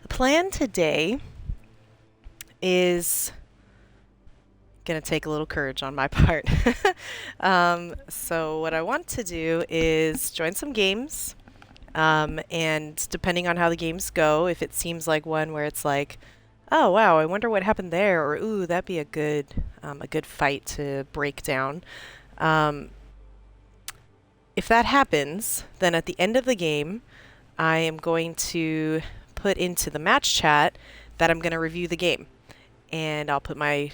The plan today is going to take a little courage on my part. So what I want to do is join some games, and depending on how the games go, if it seems like one where it's like, oh wow, I wonder what happened there, or ooh, that'd be a good fight to break down. Um, if that happens, then at the end of the game, I am going to put into the match chat that I'm going to review the game, and I'll put my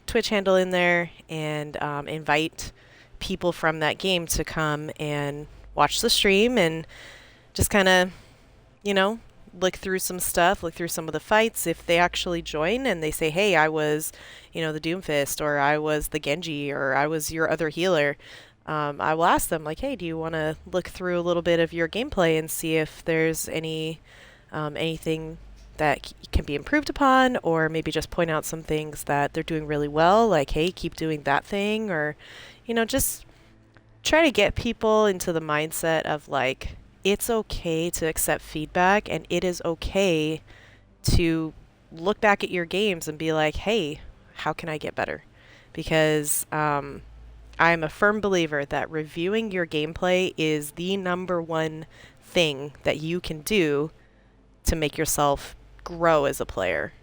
Twitch handle in there and invite people from that game to come and watch the stream and just kind of, you know, look through some stuff, look through some of the fights. If they actually join and they say, hey, I was, the Doomfist, or I was the Genji, or I was your other healer, I will ask them, like, hey, do you want to look through a little bit of your gameplay and see if there's anything that can be improved upon, or maybe just point out some things that they're doing really well, like, hey, keep doing that thing, or, just try to get people into the mindset of, like, it's okay to accept feedback, and it is okay to look back at your games and be like, hey, how can I get better? Because I'm a firm believer that reviewing your gameplay is the number one thing that you can do to make yourself grow as a player.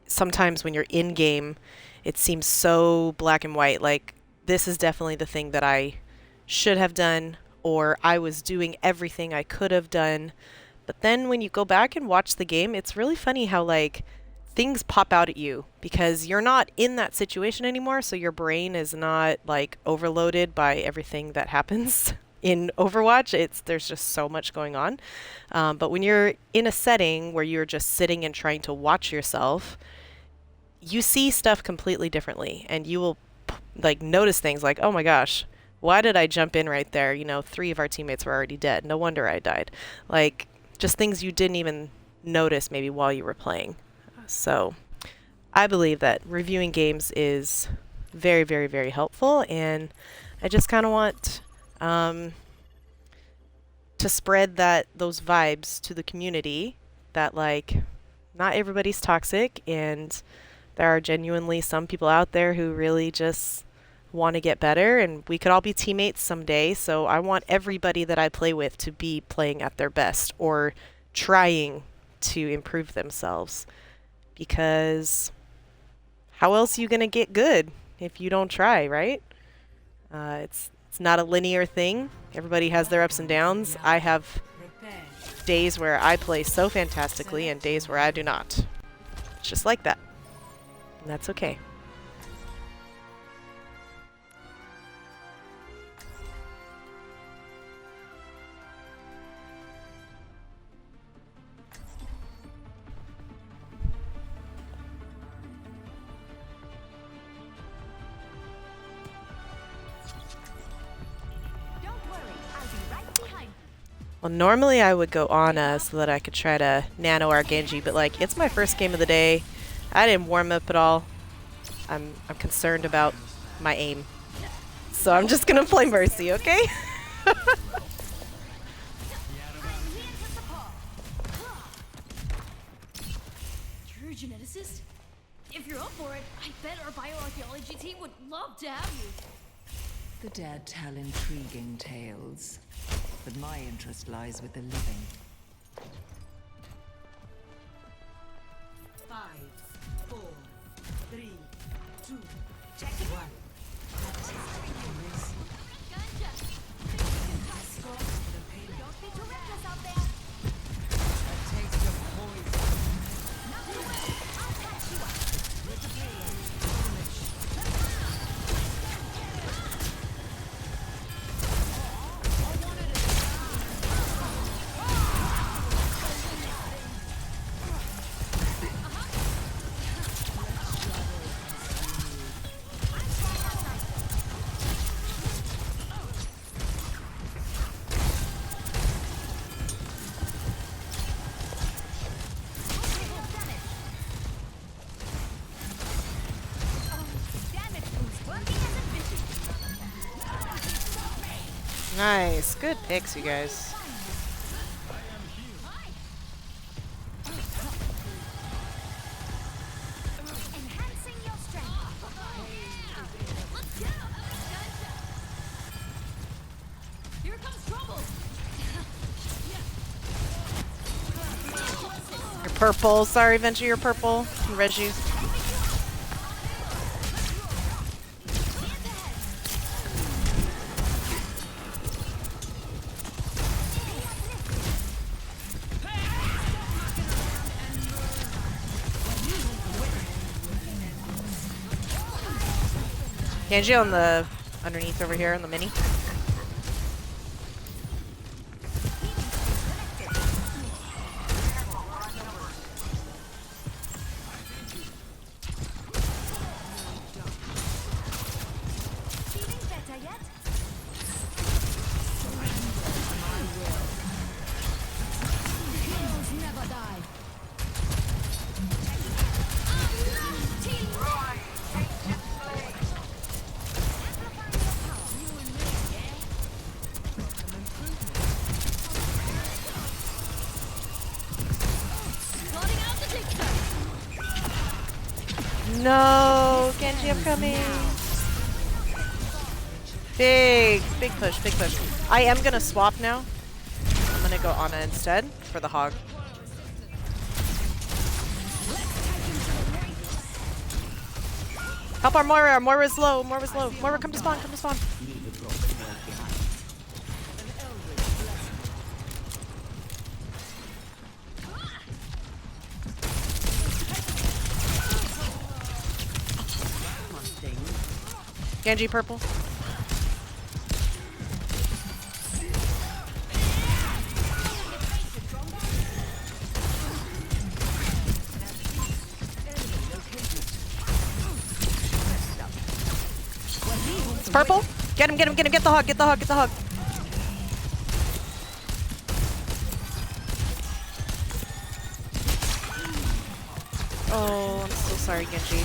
Sometimes when you're in game, it seems so black and white, like this is definitely the thing that I should have done, or I was doing everything I could have done. But then when you go back and watch the game, it's really funny how like things pop out at you because you're not in that situation anymore, so your brain is not like overloaded by everything that happens in Overwatch. There's just so much going on. But when you're in a setting where you're just sitting and trying to watch yourself, you see stuff completely differently, and you will like notice things like, oh my gosh, why did I jump in right there? 3 of our teammates were already dead. No wonder I died. Like just things you didn't even notice maybe while you were playing. So I believe that reviewing games is very, very, very helpful, and I just kind of want to spread those vibes to the community that like not everybody's toxic, and there are genuinely some people out there who really just want to get better, and we could all be teammates someday. So I want everybody that I play with to be playing at their best or trying to improve themselves, because how else are you going to get good if you don't try, right? It's not a linear thing. Everybody has their ups and downs. I have days where I play so fantastically and days where I do not. It's just like that. And that's okay. Well, normally I would go Ana so that I could try to nano our Genji, but like it's my first game of the day. I didn't warm up at all. I'm concerned about my aim. So I'm just gonna play Mercy, okay? You're a geneticist? If you're up for it, I bet our bioarchaeology team would love to have you. The dead tell intriguing tales, but my interest lies with the living. 5, 4, 3, 2, Check it 1. Gotcha! Don't be too reckless out there! A taste of poison. Not too well! I'll patch you up! With the payload. Nice. Good picks, you guys. purple. Sorry, Venture, you're purple. Can res you. Genji on the underneath over here on the mini. No, Genji, I'm coming. Big push, big push. I am gonna swap now. I'm gonna go Ana instead for the hog. Help our Moira. Our Moira's low. Moira's low. Moira, come to spawn. Come to spawn. Genji purple. It's purple. Get him, get him, get him, get the hog, get the hog, get the hog. Oh, I'm so sorry, Genji.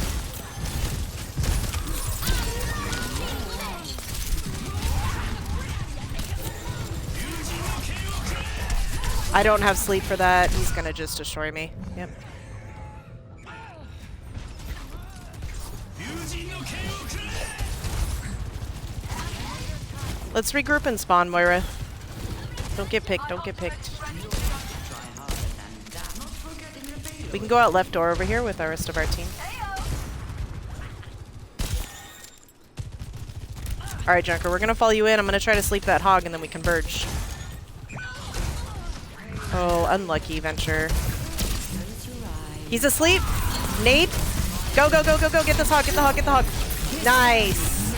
I don't have sleep for that. He's gonna just destroy me. Yep. Let's regroup and spawn, Moira. Don't get picked, don't get picked. We can go out left door over here with the rest of our team. Alright, Junker, we're gonna follow you in. I'm gonna try to sleep that hog and then we converge. Oh, unlucky, Venture. He's asleep. Nade. Go, go, go, go, go. Get this hog, get the hog, get the hog. Nice.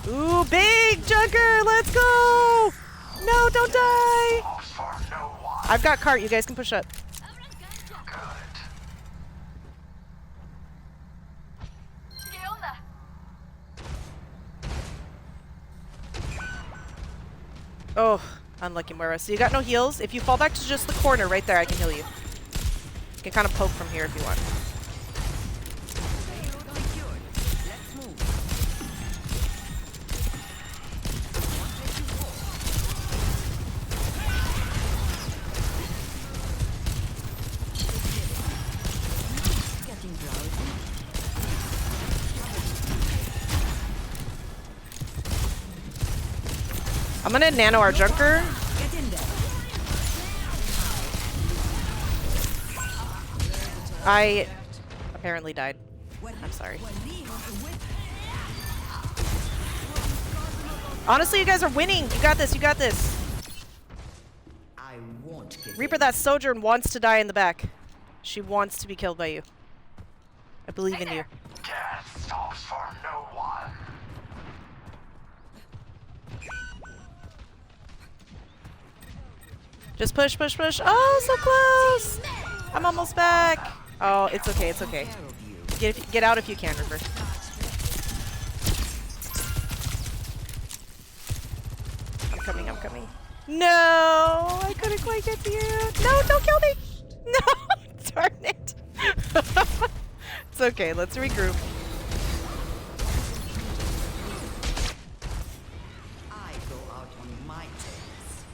Ooh, big Junker. Let's go. No, don't die. I've got cart. You guys can push up. Oh, unlucky Moira. So you got no heals. If you fall back to just the corner right there, I can heal you. You can kind of poke from here if you want. I'm gonna nano our Junker. I apparently died. I'm sorry. Honestly, you guys are winning. You got this, you got this. Reaper, that Sojourn wants to die in the back. She wants to be killed by you. I believe in you. Death stops for no one. Just push, push, push. Oh, so close! I'm almost back. Oh, it's okay, it's okay. Get out if you can, Reaper. I'm coming, I'm coming. No! I couldn't quite get to you. No, don't kill me! No! Darn it! It's okay, let's regroup. I go out on my terms.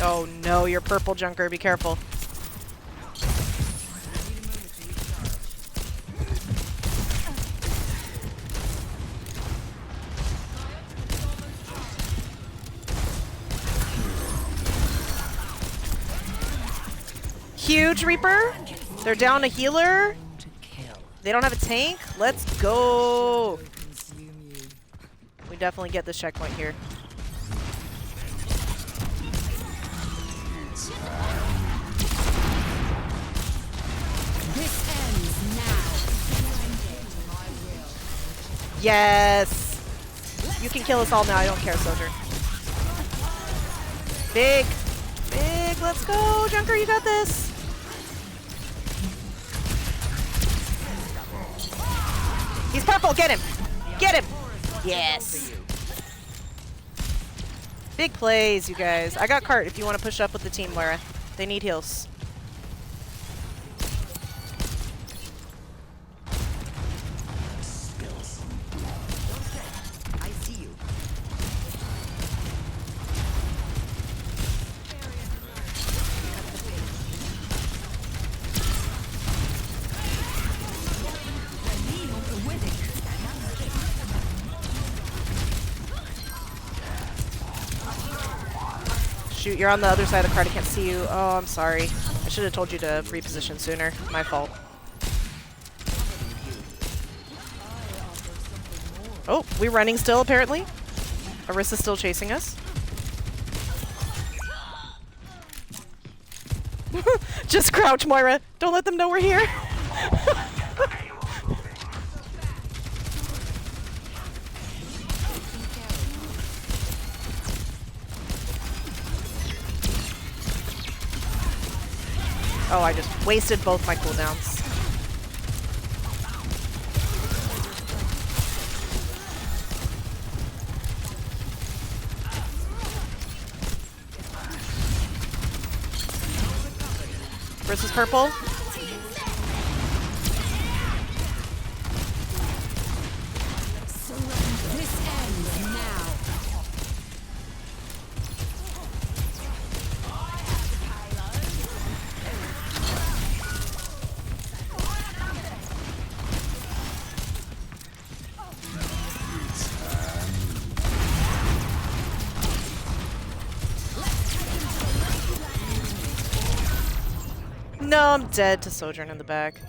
Oh no, you're purple, Junker. Be careful. huge, Reaper. They're down a healer. They don't have a tank. Let's go. We definitely get this checkpoint here. This ends now. Yes. You can kill us all now. I don't care, Soldier. Big. Big. Let's go. Junker, you got this. He's purple. Get him. Get him. Yes. Big plays, you guys. I got cart if you want to push up with the team, Lara. They need heals. I see you. Shoot, you're on the other side of the card. I can't see you. Oh, I'm sorry. I should have told you to reposition sooner. My fault. Oh, we're running still, apparently. Arissa's still chasing us. Just crouch, Moira. Don't let them know we're here. Oh, I just wasted both my cooldowns. Versus purple. This ends now. No, I'm dead to Sojourn in the back.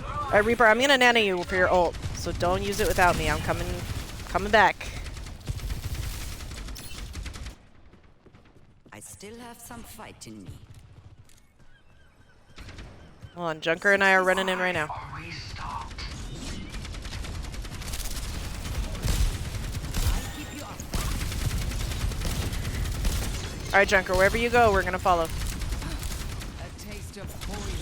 Alright, Reaper, I'm gonna nano you for your ult, so don't use it without me. I'm coming back. I still have some fight in me. Hold on, Junker and I are running in right now. Are we stopped? Alright, Junker, wherever you go, we're gonna follow. A taste of poison.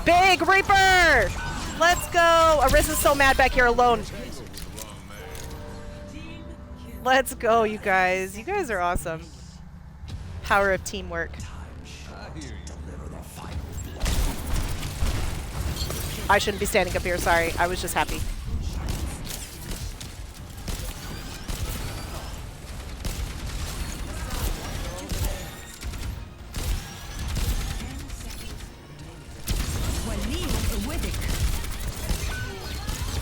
Big Reaper! Let's go! Arissa's so mad back here alone. Let's go, you guys. You guys are awesome. Power of teamwork. I shouldn't be standing up here, sorry. I was just happy.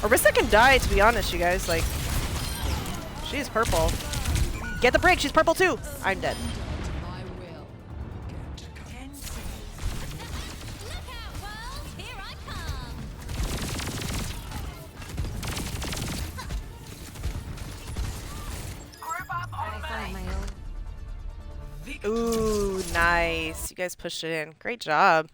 Orisa can die, to be honest, you guys. Like, she's purple. Get the break, she's purple too. I'm dead. I will. Look out, world! Here I come. Group up on me! Ooh, nice. You guys pushed it in. Great job.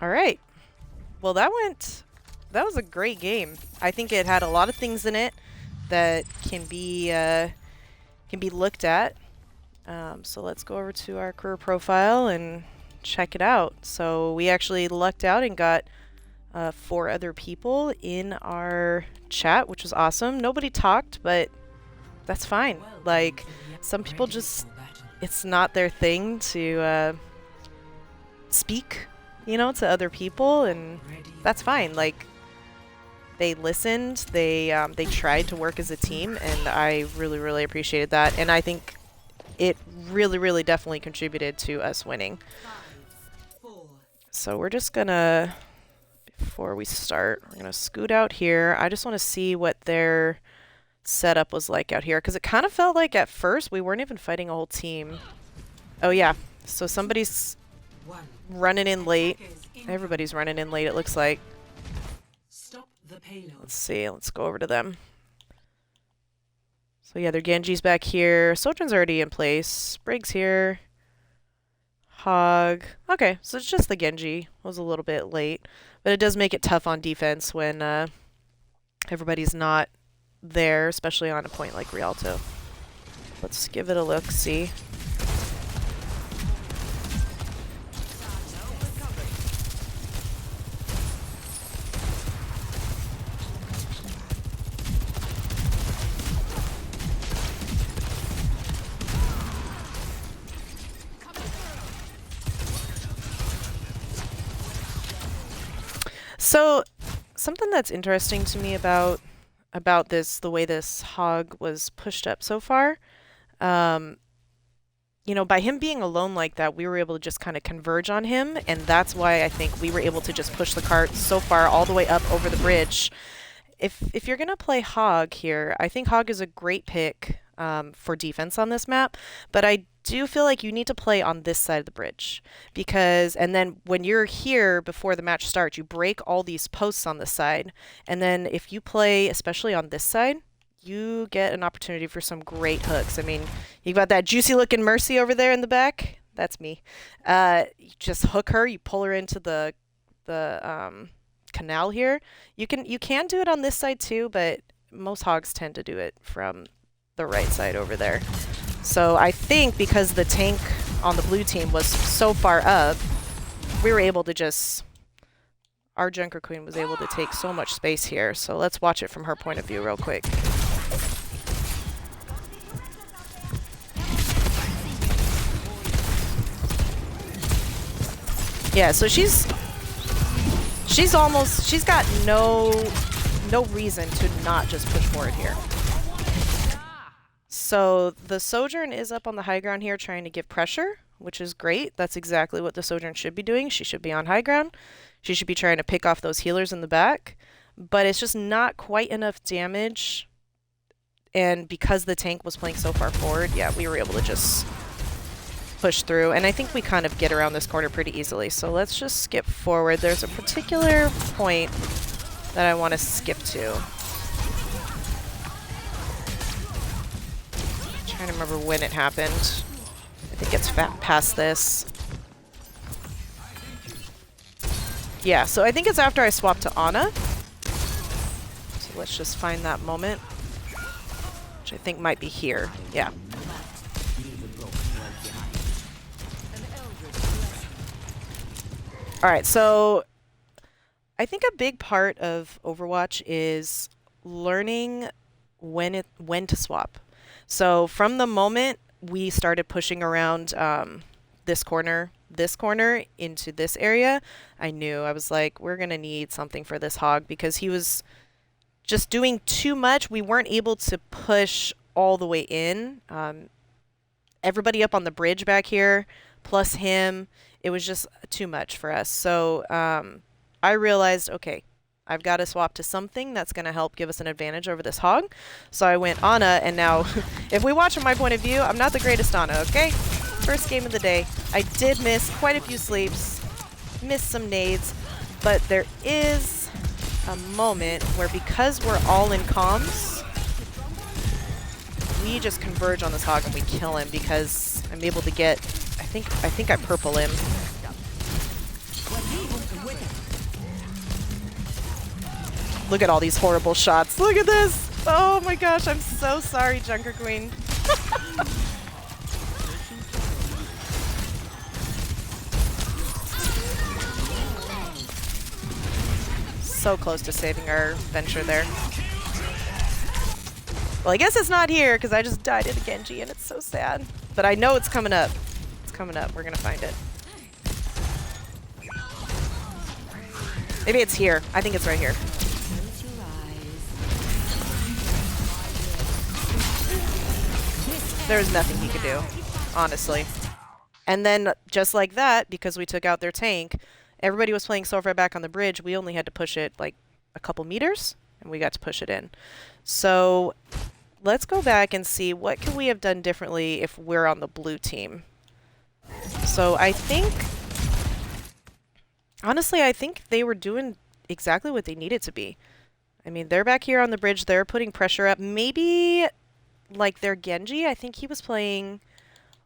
All right. Well, that was a great game. I think it had a lot of things in it that can be looked at. So let's go over to our career profile and check it out. So we actually lucked out and got 4 other people in our chat, which was awesome. Nobody talked, but that's fine. Like, some people just it's not their thing to speak, you know, to other people, and that's fine. Like, they listened, they tried to work as a team, and I really, really appreciated that. And I think it really, really definitely contributed to us winning. So we're just gonna, before we start, we're gonna scoot out here. I just want to see what their setup was like out here, because it kind of felt like at first we weren't even fighting a whole team. Oh yeah, so somebody's running in late. Everybody's running in late, it looks like. Let's see, let's go over to them. So yeah, their Genji's back here. Sojourn's already in place. Brig's here. Hog. Okay, so it's just the Genji. Was a little bit late. But it does make it tough on defense when everybody's not there, especially on a point like Rialto. Let's give it a look, see. So, something that's interesting to me about this, the way this hog was pushed up so far, you know, by him being alone like that, we were able to just kind of converge on him, and that's why I think we were able to just push the cart so far all the way up over the bridge. If you're gonna play Hog here, I think Hog is a great pick for defense on this map, but I do feel like you need to play on this side of the bridge, because, and then when you're here before the match starts, you break all these posts on this side, and then if you play especially on this side, you get an opportunity for some great hooks. I mean, you've got that juicy looking Mercy over there in the back. That's me. You just hook her, you pull her into the canal here. You can do it on this side too, but most hogs tend to do it from the right side over there. So I think because the tank on the blue team was so far up, we were able to just, our Junker Queen was able to take so much space here. So let's watch it from her point of view real quick. Yeah, so she's got no reason to not just push forward here. So the Sojourn is up on the high ground here trying to give pressure, which is great. That's exactly what the Sojourn should be doing. She should be on high ground. She should be trying to pick off those healers in the back, but it's just not quite enough damage. And because the tank was playing so far forward, yeah, we were able to just push through, and I think we kind of get around this corner pretty easily. So let's just skip forward. There's a particular point that I want to skip to. I'm trying to remember when it happened. I think it's past this. Yeah, so I think it's after I swapped to Ana. So let's just find that moment, which I think might be here. Yeah. Alright, so I think a big part of Overwatch is learning when to swap. So from the moment we started pushing around this corner into this area, I knew. I was like, we're going to need something for this hog, because he was just doing too much. We weren't able to push all the way in. Everybody up on the bridge back here, plus him, it was just too much for us. So I realized, okay, I've got to swap to something that's going to help give us an advantage over this hog. So I went Ana, and now, if we watch from my point of view, I'm not the greatest Ana, okay? First game of the day. I did miss quite a few sleeps, missed some nades, but there is a moment where, because we're all in comms, we just converge on this hog and we kill him, because I'm able to get, I think I purple him. Look at all these horrible shots. Look at this! Oh my gosh, I'm so sorry, Junker Queen. So close to saving our venture there. Well, I guess it's not here, because I just died in a Genji, and it's so sad. But I know it's coming up. It's coming up. We're gonna find it. Maybe it's here. I think it's right here. Close your eyes. There's nothing he could do, honestly. And then, just like that, because we took out their tank, everybody was playing so far back on the bridge, we only had to push it like a couple meters, and we got to push it in. So, let's go back and see what can we have done differently if we're on the blue team. So, I think... Honestly, I think they were doing exactly what they needed to be. I mean, they're back here on the bridge. They're putting pressure up. Maybe, like, their Genji, I think he was playing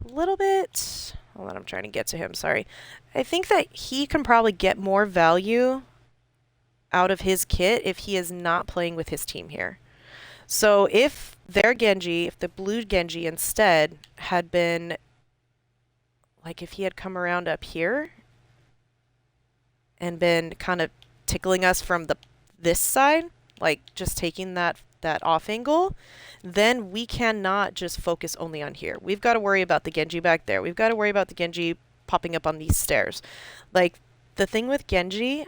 a little bit... Hold on, I'm trying to get to him. Sorry. I think that he can probably get more value out of his kit if he is not playing with his team here. So if their Genji, if the blue Genji instead had been... Like, if he had come around up here... and been kind of tickling us from this side, like just taking that off angle, then we cannot just focus only on here. We've got to worry about the Genji back there. We've got to worry about the Genji popping up on these stairs. Like, the thing with Genji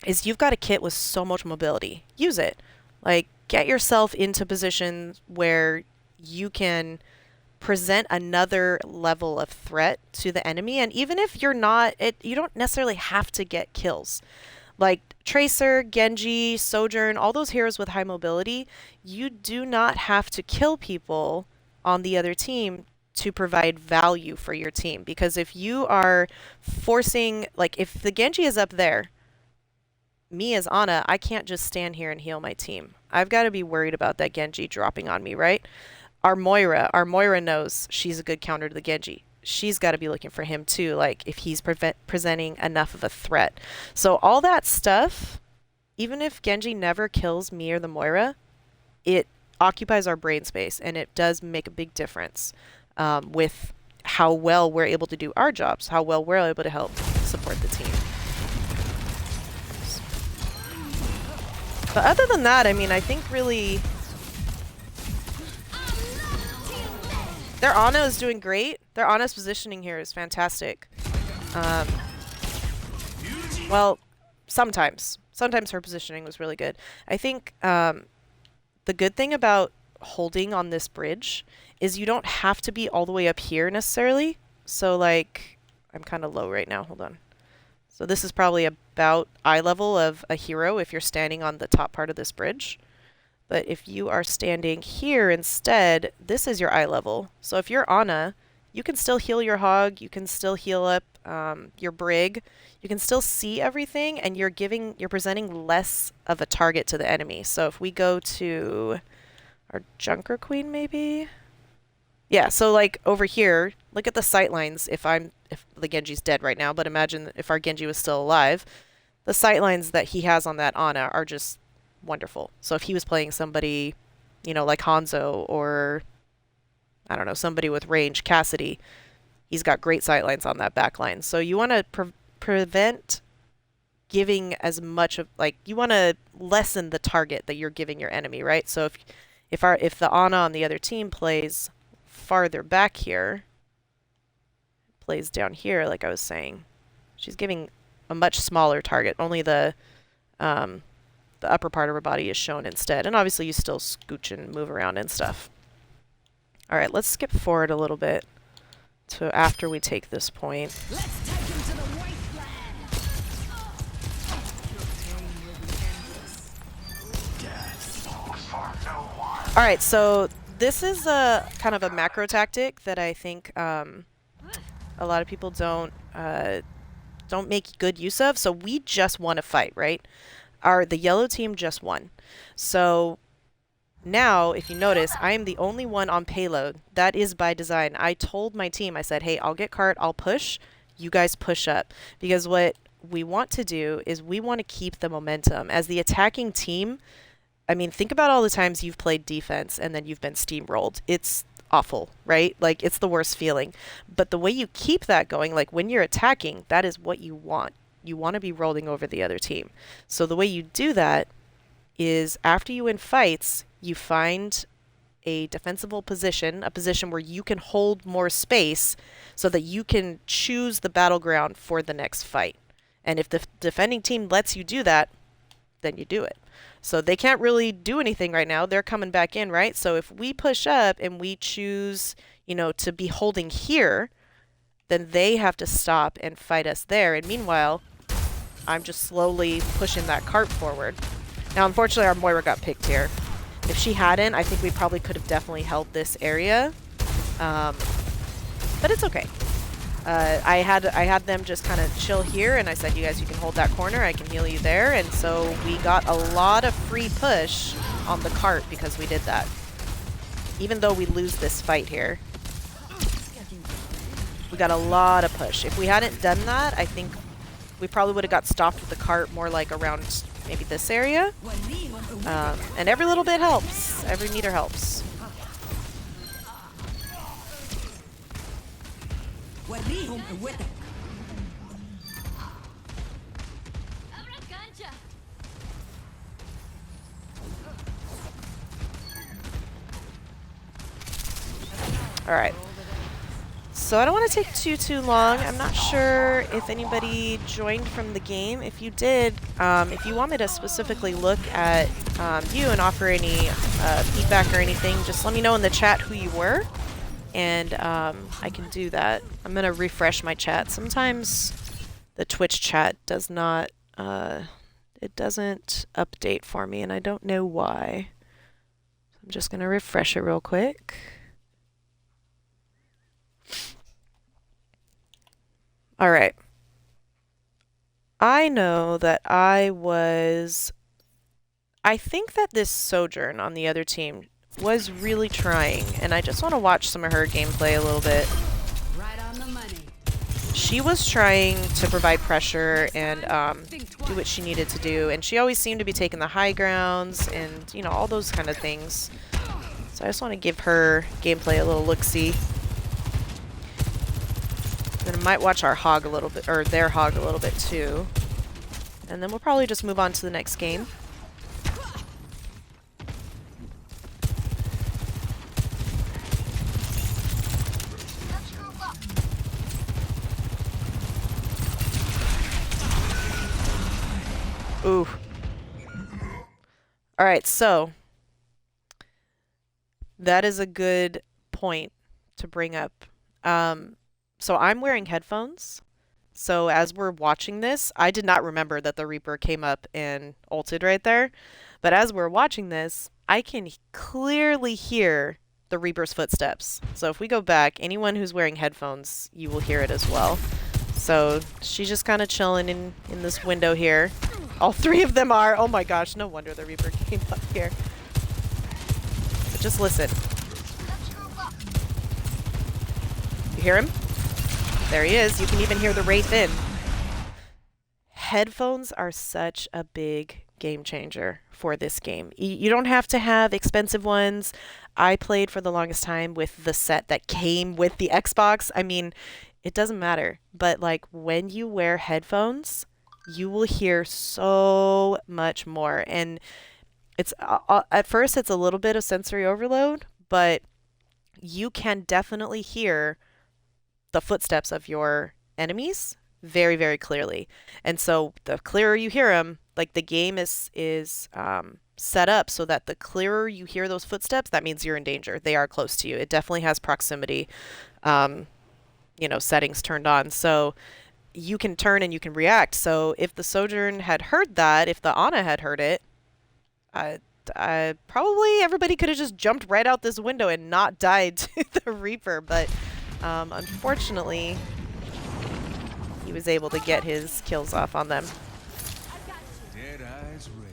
is you've got a kit with so much mobility. Use it. Like, get yourself into positions where you can present another level of threat to the enemy, and even if you're not, you don't necessarily have to get kills. Like Tracer, Genji, Sojourn, all those heroes with high mobility, you do not have to kill people on the other team to provide value for your team. Because if you are forcing, like if the Genji is up there, me as Ana, I can't just stand here and heal my team. I've got to be worried about that Genji dropping on me, right? Our Moira knows she's a good counter to the Genji. She's got to be looking for him too, like if he's presenting enough of a threat. So all that stuff, even if Genji never kills me or the Moira, it occupies our brain space, and it does make a big difference with how well we're able to do our jobs, how well we're able to help support the team. But other than that, I mean, I think really... Their Ana is doing great. Their Ana's positioning here is fantastic. Well, sometimes. Sometimes her positioning was really good. I think the good thing about holding on this bridge is you don't have to be all the way up here necessarily. So, like, I'm kind of low right now. Hold on. So this is probably about eye level of a hero if you're standing on the top part of this bridge. But if you are standing here instead, this is your eye level. So if you're Ana, you can still heal your hog, you can still heal up your brig, you can still see everything, and you're presenting less of a target to the enemy. So if we go to our Junker Queen maybe? Yeah, so like over here, look at the sight lines if the Genji's dead right now, but imagine if our Genji was still alive. The sight lines that he has on that Ana are just wonderful. So if he was playing somebody, you know, like Hanzo or, I don't know, somebody with range, Cassidy, he's got great sightlines on that back line. So you want to prevent giving as much of, like, you want to lessen the target that you're giving your enemy, right? So if the Ana on the other team plays farther back here, plays down here, like I was saying, she's giving a much smaller target. Only the upper part of her body is shown instead. And obviously you still scooch and move around and stuff. Alright, let's skip forward a little bit to after we take this point. Let's take him to the wasteland. Alright, so this is a kind of a macro tactic that I think a lot of people don't make good use of. So we just won a fight, right? The yellow team just won. So now, if you notice, I am the only one on payload. That is by design. I told my team, I said, hey, I'll get cart, I'll push. You guys push up. Because what we want to do is we want to keep the momentum. As the attacking team, I mean, think about all the times you've played defense and then you've been steamrolled. It's awful, right? Like, it's the worst feeling. But the way you keep that going, like when you're attacking, that is what you want. You want to be rolling over the other team. So the way you do that is after you win fights, you find a defensible position, a position where you can hold more space so that you can choose the battleground for the next fight. And if the defending team lets you do that, then you do it. So they can't really do anything right now. They're coming back in, right? So if we push up and we choose, you know, to be holding here, then they have to stop and fight us there. And meanwhile, I'm just slowly pushing that cart forward. Now, unfortunately, our Moira got picked here. If she hadn't, I think we probably could have definitely held this area. But it's okay. I had them just kind of chill here, and I said, you guys, you can hold that corner. I can heal you there. And so we got a lot of free push on the cart because we did that. Even though we lose this fight here. We got a lot of push. If we hadn't done that, I think we probably would have got stopped with the cart more like around maybe this area. And every little bit helps. Every meter helps. All right. So I don't want to take too long. I'm not sure if anybody joined from the game. If you did, if you want me to specifically look at you and offer any feedback or anything, just let me know in the chat who you were, and I can do that. I'm going to refresh my chat. Sometimes the Twitch chat does not, it doesn't update for me, and I don't know why. I'm just going to refresh it real quick. All right. I know that I think that this Sojourn on the other team was really trying, and I just want to watch some of her gameplay a little bit. Right on the money. She was trying to provide pressure and do what she needed to do, and she always seemed to be taking the high grounds and, you know, all those kind of things. So I just want to give her gameplay a little look-see. Then I might watch our hog a little bit, or their hog a little bit too. And then we'll probably just move on to the next game. Ooh. Alright, so that is a good point to bring up. So I'm wearing headphones. So as we're watching this, I did not remember that the Reaper came up and ulted right there. But as we're watching this, I can clearly hear the Reaper's footsteps. So if we go back, anyone who's wearing headphones, you will hear it as well. So she's just kind of chilling in this window here. All three of them are. Oh my gosh, no wonder the Reaper came up here. But just listen. You hear him? There he is. You can even hear the Wraith in. Headphones are such a big game changer for this game. You don't have to have expensive ones. I played for the longest time with the set that came with the Xbox. I mean, it doesn't matter. But like when you wear headphones, you will hear so much more. And it's at first it's a little bit of sensory overload, but you can definitely hear the footsteps of your enemies very, very clearly. And so the clearer you hear them, like the game is set up so that the clearer you hear those footsteps, that means you're in danger. They are close to you. It definitely has proximity, you know, settings turned on. So you can turn and you can react. So if the Sojourn had heard that, if the Ana had heard it, probably everybody could have just jumped right out this window and not died to the Reaper. But unfortunately, he was able to get his kills off on them. Dead eyes ready.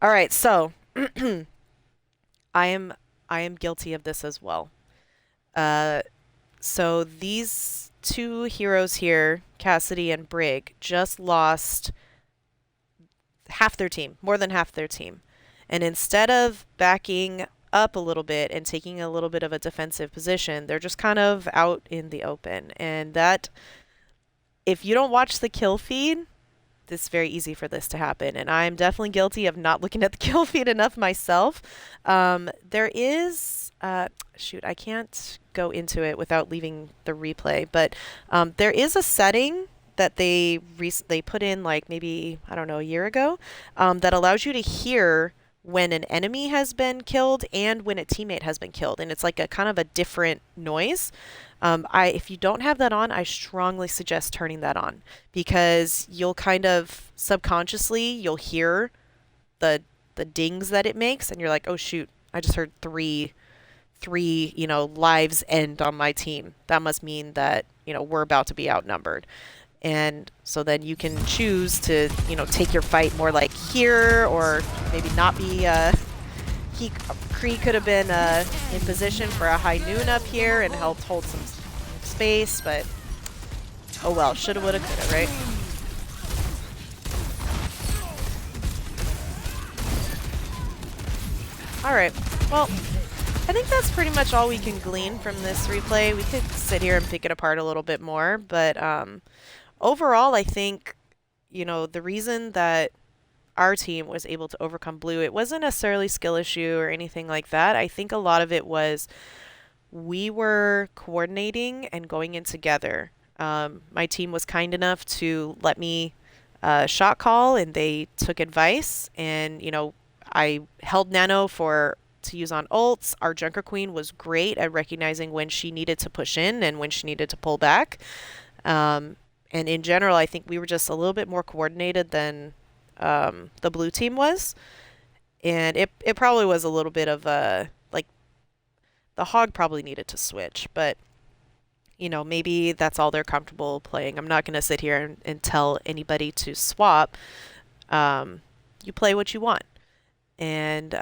All right, so I am guilty of this as well. So these two heroes here, Cassidy and Brig, just lost half their team, more than half their team. And instead of backing up a little bit and taking a little bit of a defensive position, they're just kind of out in the open. And that, if you don't watch the kill feed, this very easy for this to happen. And I'm definitely guilty of not looking at the kill feed enough myself. There is, shoot, I can't go into it without leaving the replay, but there is a setting that they put in like maybe, I don't know, a year ago, that allows you to hear when an enemy has been killed and when a teammate has been killed. And it's like a kind of a different noise. If you don't have that on, I strongly suggest turning that on, because you'll kind of subconsciously, you'll hear the dings that it makes, and you're like, oh shoot, I just heard three, lives end on my team. That must mean that, we're about to be outnumbered. And so then you can choose to, take your fight more like here, or maybe not be, Kree could have been in position for a high noon up here and helped hold some space, but oh well, shoulda, woulda, coulda, right? Alright, well, I think that's pretty much all we can glean from this replay. We could sit here and pick it apart a little bit more, but overall, I think, the reason that our team was able to overcome blue, it wasn't necessarily skill issue or anything like that. I think a lot of it was we were coordinating and going in together. My team was kind enough to let me shot call, and they took advice, and I held Nano to use on ults. Our Junker Queen was great at recognizing when she needed to push in and when she needed to pull back. And in general, I think we were just a little bit more coordinated than the blue team was. And it probably was a little bit of a, like, the Hog probably needed to switch, but maybe that's all they're comfortable playing. I'm not going to sit here and tell anybody to swap. You play what you want. And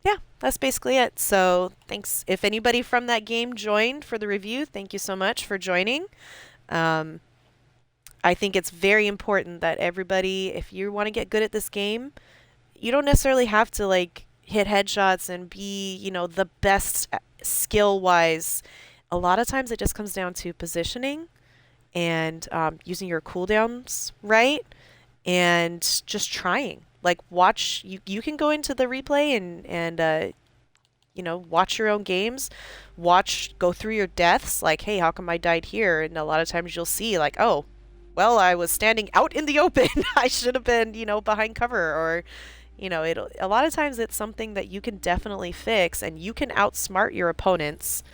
yeah, that's basically it. So thanks. If anybody from that game joined for the review, thank you so much for joining. I think it's very important that everybody, if you want to get good at this game, you don't necessarily have to like hit headshots and be, the best skill-wise. A lot of times it just comes down to positioning and using your cooldowns right, and just trying. Like, watch, you can go into the replay and watch your own games, go through your deaths, like, hey, how come I died here? And a lot of times you'll see like, oh, well, I was standing out in the open. I should have been, behind cover, or, a lot of times it's something that you can definitely fix, and you can outsmart your opponents,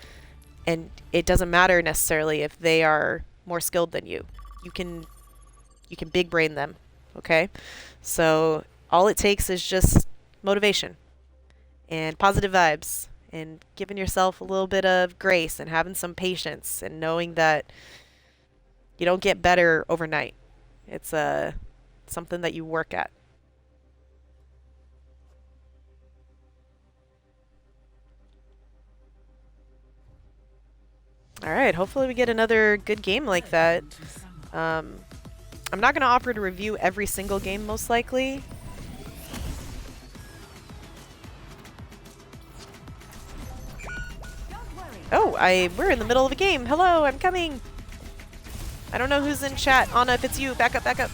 and it doesn't matter necessarily if they are more skilled than you. You can big brain them, okay? So all it takes is just motivation and positive vibes and giving yourself a little bit of grace and having some patience and knowing that you don't get better overnight. It's something that you work at. All right, hopefully we get another good game like that. I'm not going to offer to review every single game, most likely. Oh, we're in the middle of a game. Hello, I'm coming. I don't know who's in chat. Anna, if it's you, back up, back up.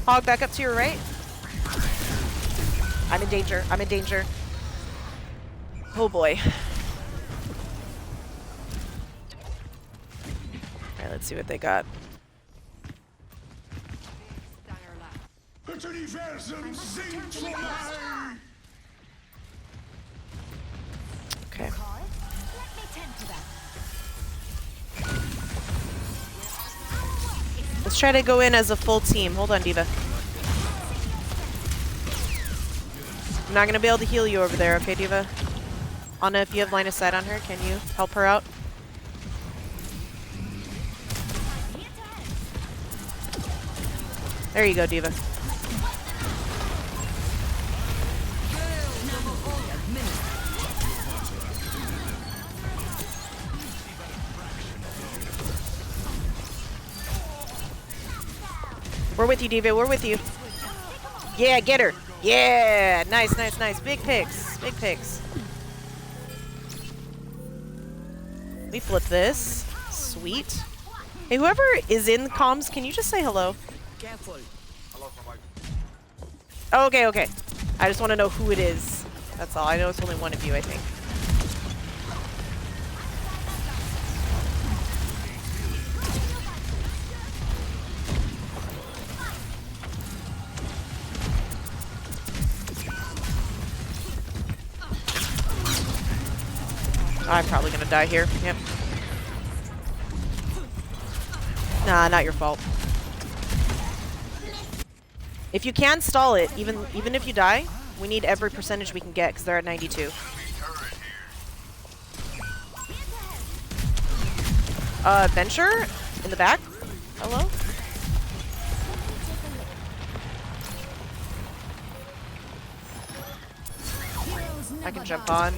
Hog, back up to your right. I'm in danger. I'm in danger. Oh boy. Alright, let's see what they got. Okay. Let's try to go in as a full team. Hold on, D.Va. I'm not going to be able to heal you over there, okay, D.Va? Anna, if you have line of sight on her, can you help her out? There you go, D.Va. We're with you, D.Va. We're with you. Yeah, get her. Yeah, nice, nice, nice. Big picks. Big picks. We flip this. Sweet. Hey, whoever is in comms, can you just say hello? Careful. Oh, okay, okay. I just want to know who it is. That's all. I know it's only one of you, I think. I'm probably gonna die here. Yep. Nah, not your fault. If you can stall it, even if you die, we need every percentage we can get because they're at 92. Venture in the back. Hello. I can jump on.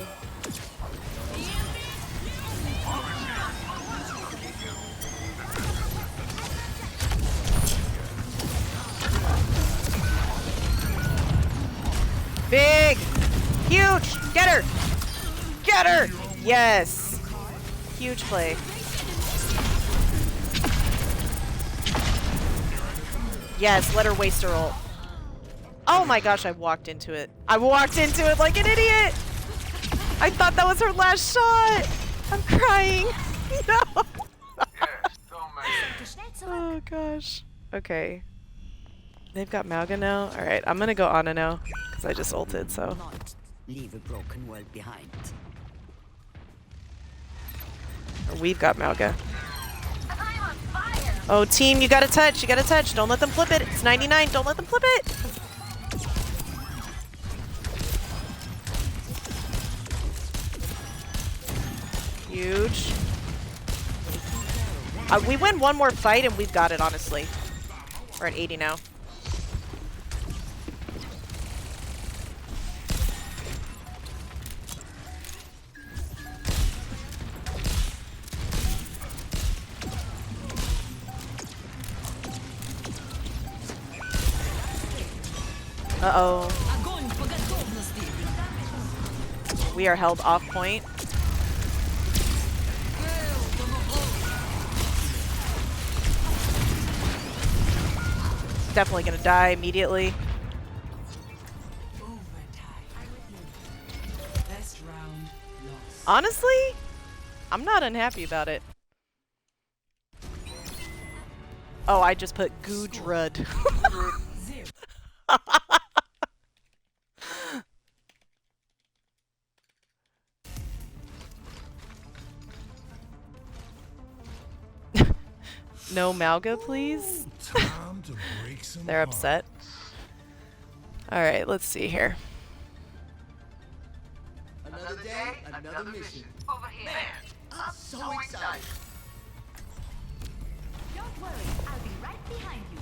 Big! Huge! Get her! Get her! Yes! Huge play. Yes, let her waste her ult. Oh my gosh, I walked into it. I walked into it like an idiot! I thought that was her last shot! I'm crying. No! Oh gosh. Okay. They've got Mauga now? Alright, I'm gonna go Ana now. Because I just ulted, so. Not leave a broken world behind. Or we've got Mauga. Oh, team, you gotta touch. You gotta touch. Don't let them flip it. It's 99. Don't let them flip it. Huge. We win one more fight and we've got it, honestly. We're at 80 now. Uh-oh. We are held off point. Definitely gonna die immediately. Honestly, I'm not unhappy about it. Oh, I just put Gudrud. No Mauga, please. They're upset. Alright, let's see here. Another day, another mission. Over here. Man, I'm so excited. Don't worry, I'll be right behind you.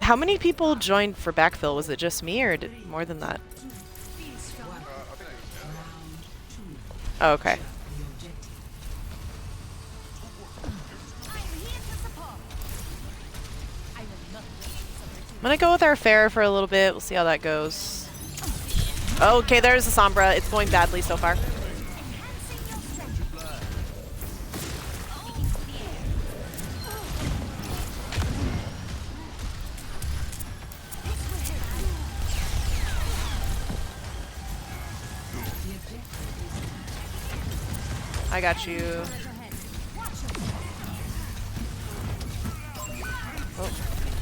How many people joined for backfill? Was it just me or did more than that? Oh, okay. I'm gonna go with our Pharah for a little bit. We'll see how that goes. Okay, there's the Sombra. It's going badly so far. I got you.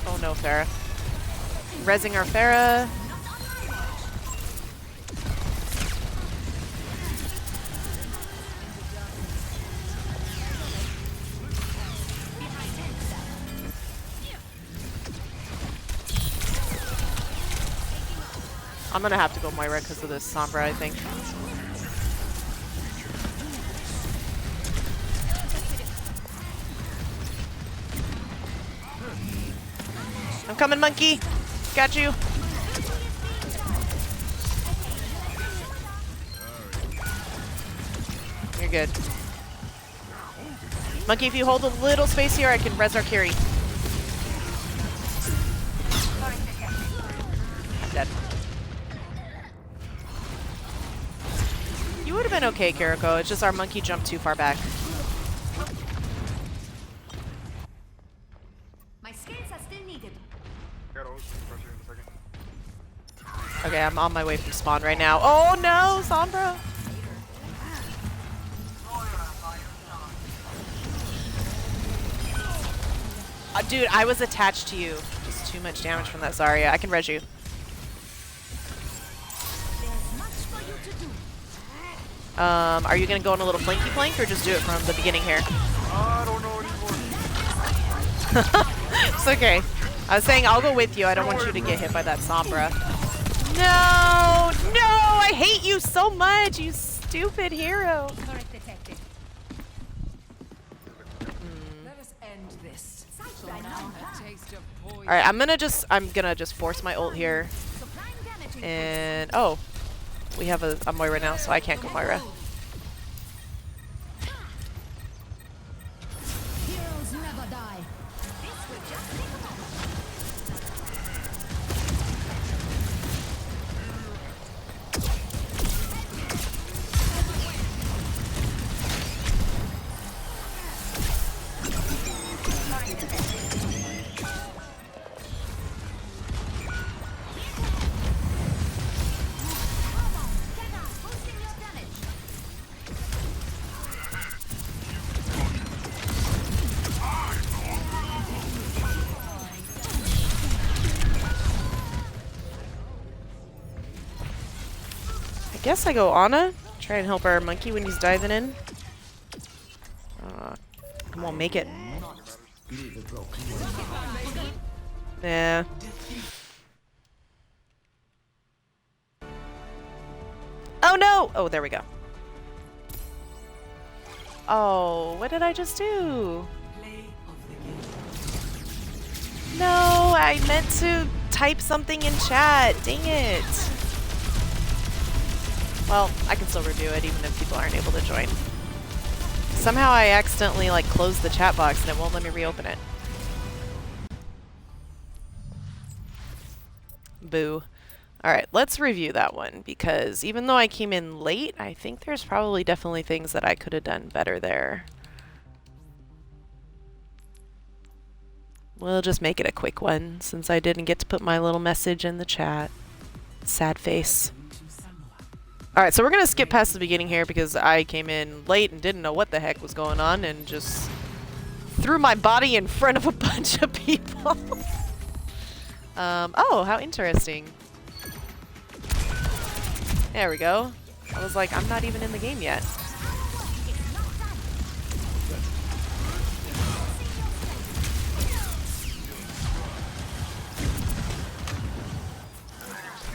Oh no, Pharah. Rezzing our Pharah. I'm gonna have to go Moira because of this Sombra, I think. I'm coming, monkey. Got you. You're good. Monkey, if you hold a little space here, I can res our carry. Dead. You would have been okay, Kiriko. It's just our monkey jumped too far back. Okay, I'm on my way from spawn right now. Oh no, Sombra! Dude, I was attached to you. Just too much damage from that Zarya. I can res you. Are you gonna go on a little flanky flank or just do it from the beginning here? I don't know anymore. It's okay. I was saying I'll go with you. I don't want you to get hit by that Sombra. No! No! I hate you so much, you stupid hero. Let us end this. So now a taste of poison. Alright, I'm gonna just force my ult here. And oh. We have a Moira now, so I can't go Moira. Heroes never die. I guess I go Ana. Try and help our monkey when he's diving in. I won't make it. Leave a broken world. Yeah. Oh no! Oh, there we go. Oh, what did I just do? No, I meant to type something in chat. Dang it. Well, I can still review it even if people aren't able to join. Somehow I accidentally like closed the chat box and it won't let me reopen it. Boo. Alright, let's review that one because even though I came in late, I think there's probably definitely things that I could have done better there. We'll just make it a quick one since I didn't get to put my little message in the chat. Sad face. Alright, so we're going to skip past the beginning here because I came in late and didn't know what the heck was going on and just threw my body in front of a bunch of people. Oh, how interesting. There we go. I was like, I'm not even in the game yet.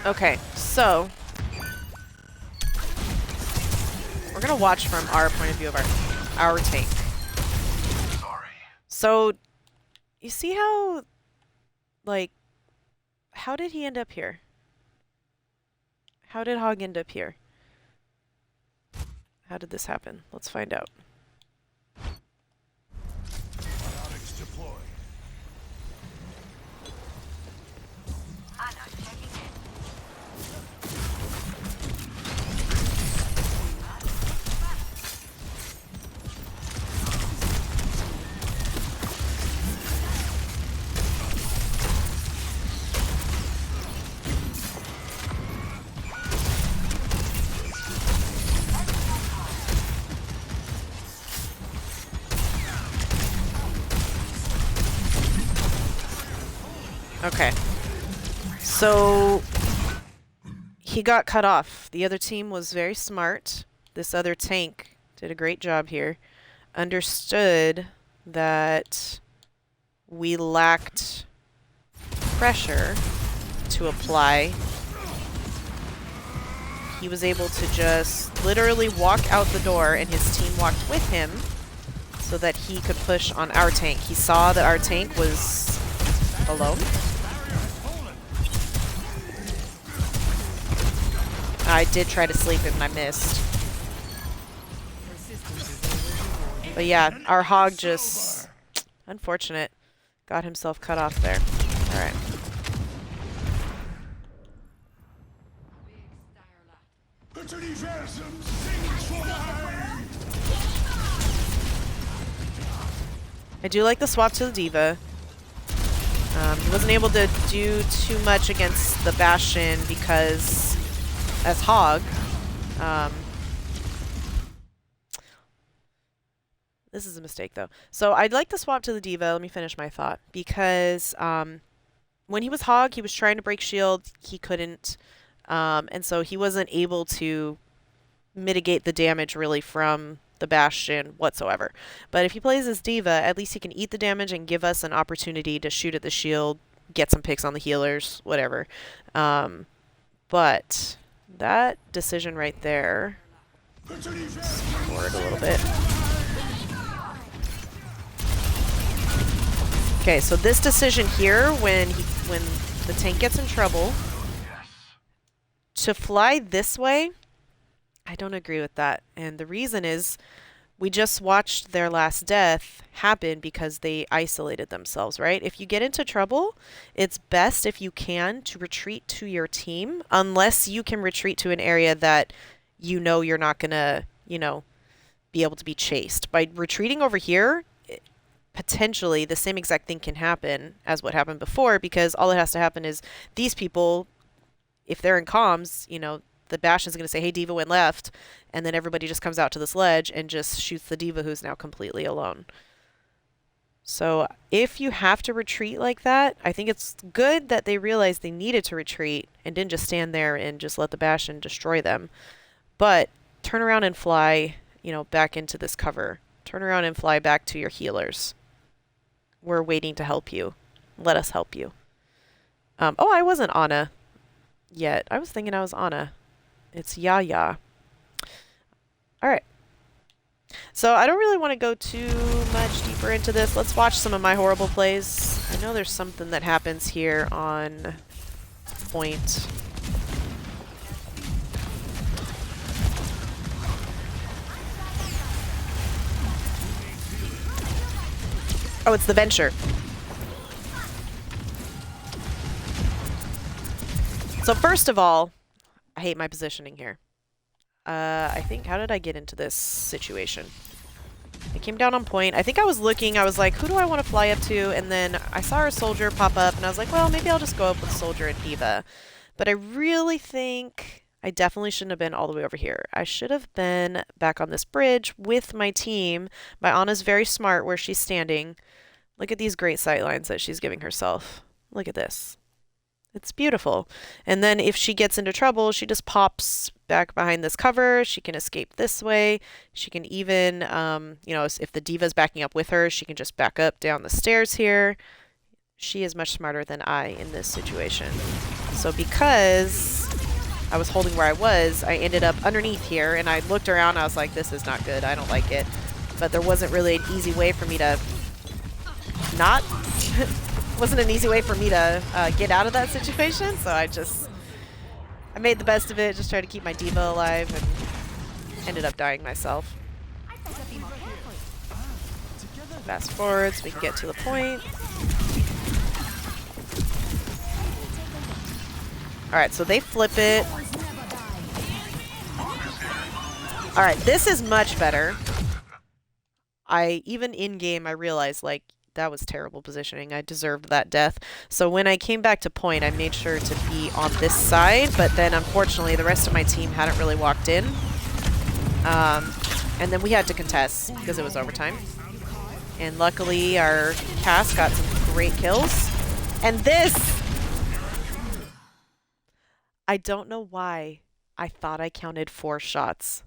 Okay, so we're gonna watch from our point of view of our tank. Sorry. So you see how, like, how did he end up here? How did Hog end up here? How did this happen? Let's find out. Robotics deployed. Okay. So he got cut off. The other team was very smart. This other tank did a great job here. Understood that we lacked pressure to apply. He was able to just literally walk out the door and his team walked with him so that he could push on our tank. He saw that our tank was alone. I did try to sleep him and I missed. But yeah, our hog just, unfortunate, got himself cut off there. Alright. I do like the swap to the D.Va. He wasn't able to do too much against the Bastion because, as Hog, um, this is a mistake though. So I'd like to swap to the Diva. Let me finish my thought. Because when he was Hog, he was trying to break shield. He couldn't. And so he wasn't able to mitigate the damage really from the Bastion whatsoever. But if he plays as Diva, at least he can eat the damage and give us an opportunity to shoot at the shield, get some picks on the healers, whatever. But that decision right there, forward a little bit. Okay, so this decision here, when the tank gets in trouble, to fly this way, I don't agree with that. And the reason is we just watched their last death happen because they isolated themselves, right? If you get into trouble, it's best if you can to retreat to your team, unless you can retreat to an area that you know you're not going to, be able to be chased. By retreating over here, potentially the same exact thing can happen as what happened before, because all that has to happen is these people, if they're in comms, the Bastion is going to say, hey, Diva went left, and then everybody just comes out to this ledge and just shoots the Diva who's now completely alone. So if you have to retreat like that, I think it's good that they realized they needed to retreat and didn't just stand there and just let the Bastion destroy them. But turn around and fly, back into this cover. Turn around and fly back to your healers. We're waiting to help you. Let us help you. Oh, I wasn't Ana yet. I was thinking I was Ana. It's Yaya. All right. So I don't really want to go too much deeper into this. Let's watch some of my horrible plays. I know there's something that happens here on point. Oh, it's the Venture. So first of all, I hate my positioning here. I think, how did I get into this situation? I came down on point. I think I was looking, I was like, who do I want to fly up to? And then I saw our soldier pop up, and I was like, well, maybe I'll just go up with soldier and Diva. But I really think I definitely shouldn't have been all the way over here. I should have been back on this bridge with my team. My Anna's very smart where she's standing. Look at these great sight lines that she's giving herself. Look at this. It's beautiful. And then if she gets into trouble, she just pops back behind this cover. She can escape this way. She can even, if the Diva's backing up with her, she can just back up down the stairs here. She is much smarter than I in this situation. So because I was holding where I was, I ended up underneath here, and I looked around. I was like, this is not good. I don't like it. But there wasn't really an easy way for me to not... wasn't an easy way for me to get out of that situation, so I made the best of it, just tried to keep my Diva alive, and ended up dying myself. Fast forward so we can get to the point. Alright, so they flip it. Alright, this is much better. Even in-game, I realized, like, that was terrible positioning. I deserved that death. So when I came back to point, I made sure to be on this side, but then unfortunately the rest of my team hadn't really walked in. And then we had to contest because it was overtime. And luckily our cast got some great kills. And this! I don't know why I thought I counted 4 shots.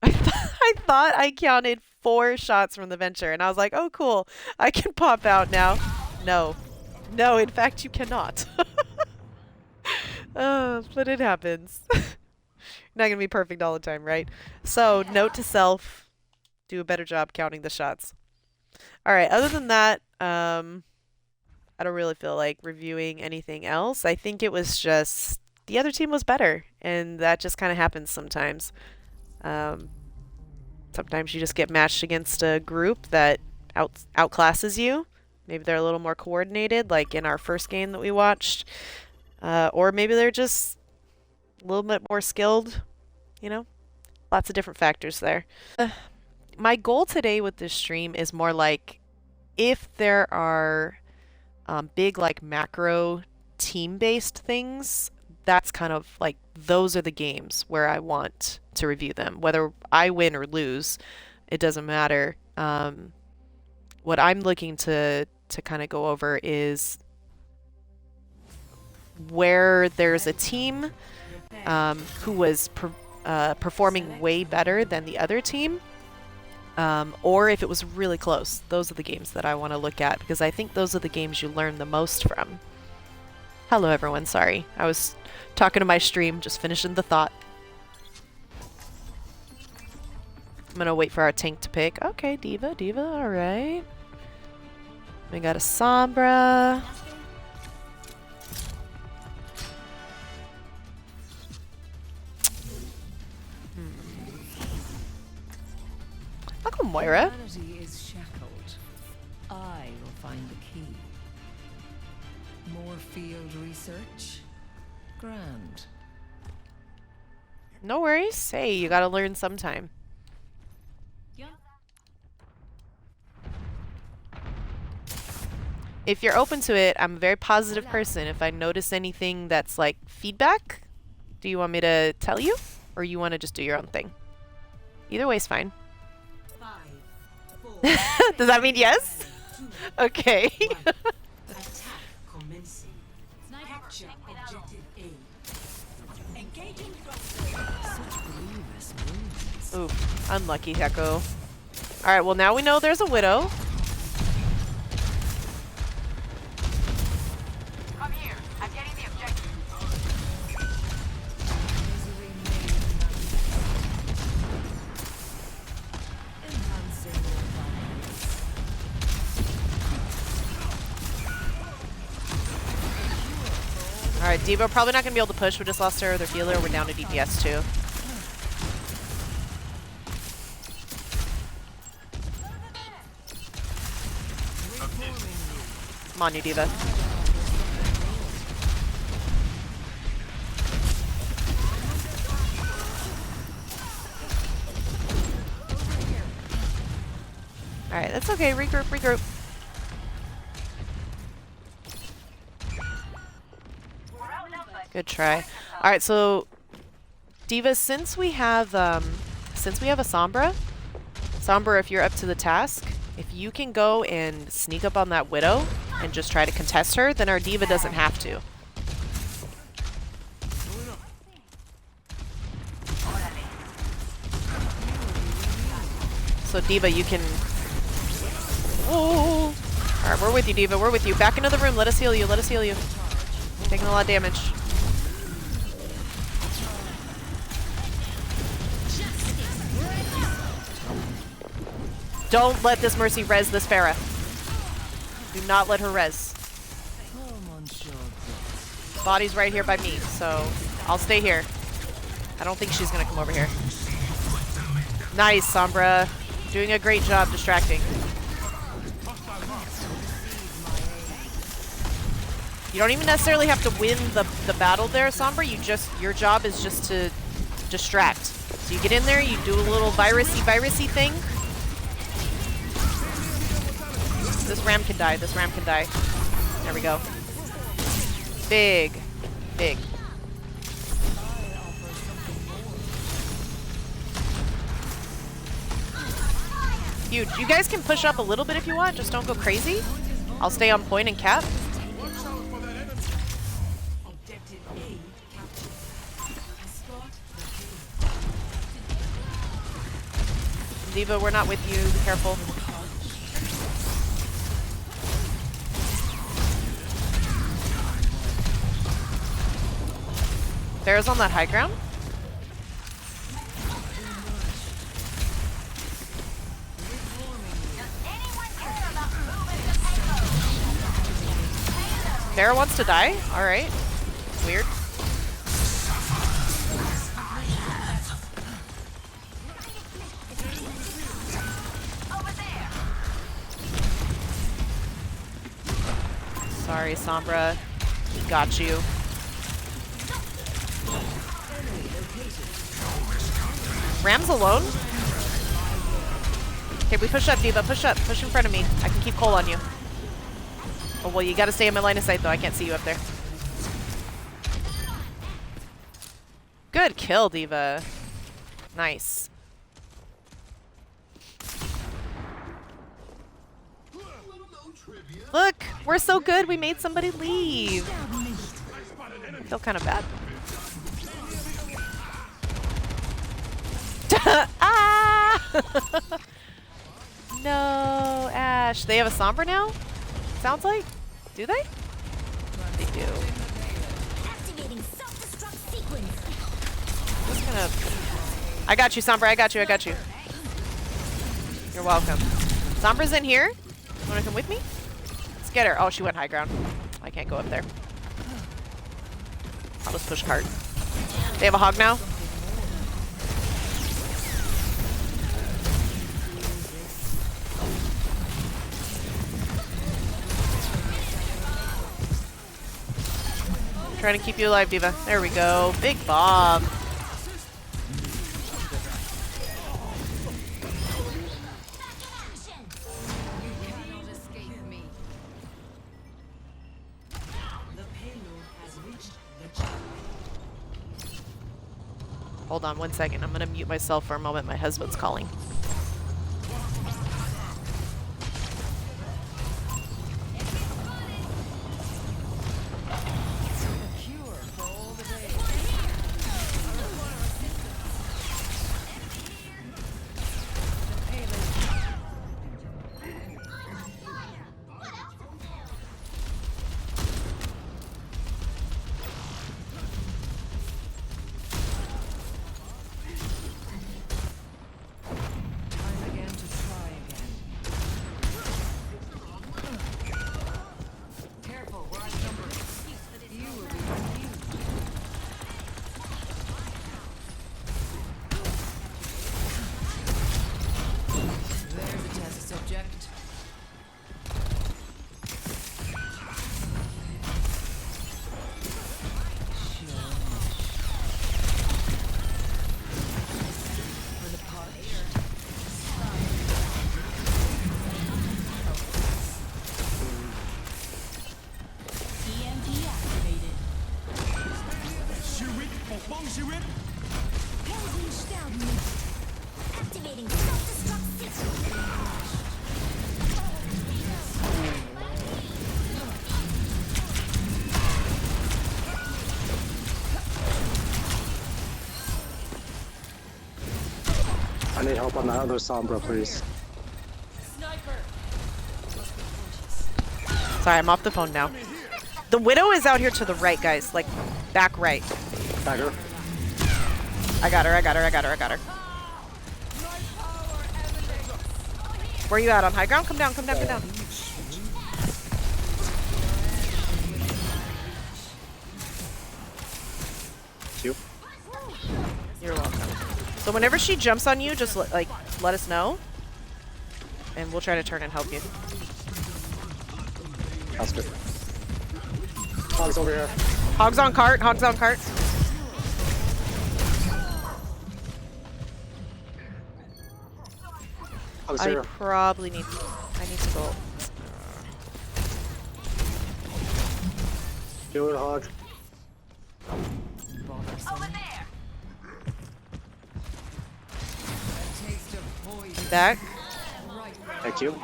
I thought I counted 4 shots from the Venture, and I was like, oh, cool. I can pop out now. No. No, in fact, you cannot. But it happens. Not going to be perfect all the time, right? So, note to self, do a better job counting the shots. All right, other than that, I don't really feel like reviewing anything else. I think it was just the other team was better, and that just kind of happens sometimes. Sometimes you just get matched against a group that outclasses you. Maybe they're a little more coordinated, like in our first game that we watched. Or maybe they're just a little bit more skilled, Lots of different factors there. My goal today with this stream is more like if there are big like macro team-based things, that's kind of like those are the games where I want to review them. Whether I win or lose, it doesn't matter. What I'm looking to kind of go over is where there's a team who was performing way better than the other team, or if it was really close. Those are the games that I want to look at because I think those are the games you learn the most from. Hello everyone, sorry. I was talking to my stream, just finishing the thought. I'm gonna wait for our tank to pick. Okay, Diva, alright. We got a Sombra. I'll go Moira. Humanity is shackled. I will find the key. More field research? Grand. No worries. Hey, you gotta learn sometime. If you're open to it, I'm a very positive person. If I notice anything that's like feedback, do you want me to tell you? Or you want to just do your own thing? Either way is fine. 5, 4, Does that mean yes? Okay. attack commencing. Capture objective A. Engaging Ooh, unlucky Heko. Alright, well now we know there's a Widow. Come here. I'm getting the objective. Alright, Devo probably not gonna be able to push. We just lost our other healer. We're down to DPS too. Come on, you Diva. Alright, that's okay. Regroup. Good try. Alright, so Diva, since we have a Sombra, if you're up to the task, if you can go and sneak up on that Widow and just try to contest her, then our Diva doesn't have to. So Diva, you can... Oh! Alright, we're with you, Diva. We're with you. Back into the room. Let us heal you. Taking a lot of damage. Don't let this Mercy res this Pharah. Do not let her res. Body's right here by me, so I'll stay here. I don't think she's gonna come over here. Nice, Sombra. Doing a great job distracting. You don't even necessarily have to win the battle there, Sombra. Your job is just to distract. So you get in there, you do a little virusy thing. This ram can die. There we go. Big. Huge. You guys can push up a little bit if you want, just don't go crazy. I'll stay on point and cap. Diva, we're not with you. Be careful. Pharah's on that high ground. Pharah wants to die? Alright. Weird. Sorry, Sombra. Got you. Ram's alone? Okay, we push up, Diva. Push up. Push in front of me. I can keep Cole on you. Oh, well, you gotta stay in my line of sight, though. I can't see you up there. Good kill, Diva. Nice. Look, we're so good. We made somebody leave. I feel kind of bad. Ah! No, Ash. They have a Sombra now? Sounds like. Do they? They do. Activating self-destruct sequence. Just gonna. I got you, Sombra. I got you. I got you. You're welcome. Sombra's in here. Wanna come with me? Let's get her. Oh, she went high ground. I can't go up there. I'll just push cart. They have a hog now. Trying to keep you alive, Diva. There we go. Big bomb. Hold on 1 second. I'm gonna mute myself for a moment. My husband's calling. Activating self-destruct sequence. I need help on that other Sombra, please. Sorry, I'm off the phone now. The Widow is out here to the right, guys. Like, back right. Dagger. I got her, I got her, I got her, I got her. Where you at? On high ground? Come down, come down, come down. You. You're welcome. So whenever she jumps on you, just like let us know. And we'll try to turn and help you. That's good. Hog's over here. Hogs on cart, hogs on cart. Hog's I here. probably need to go. Do it, Hog. Back. Thank you.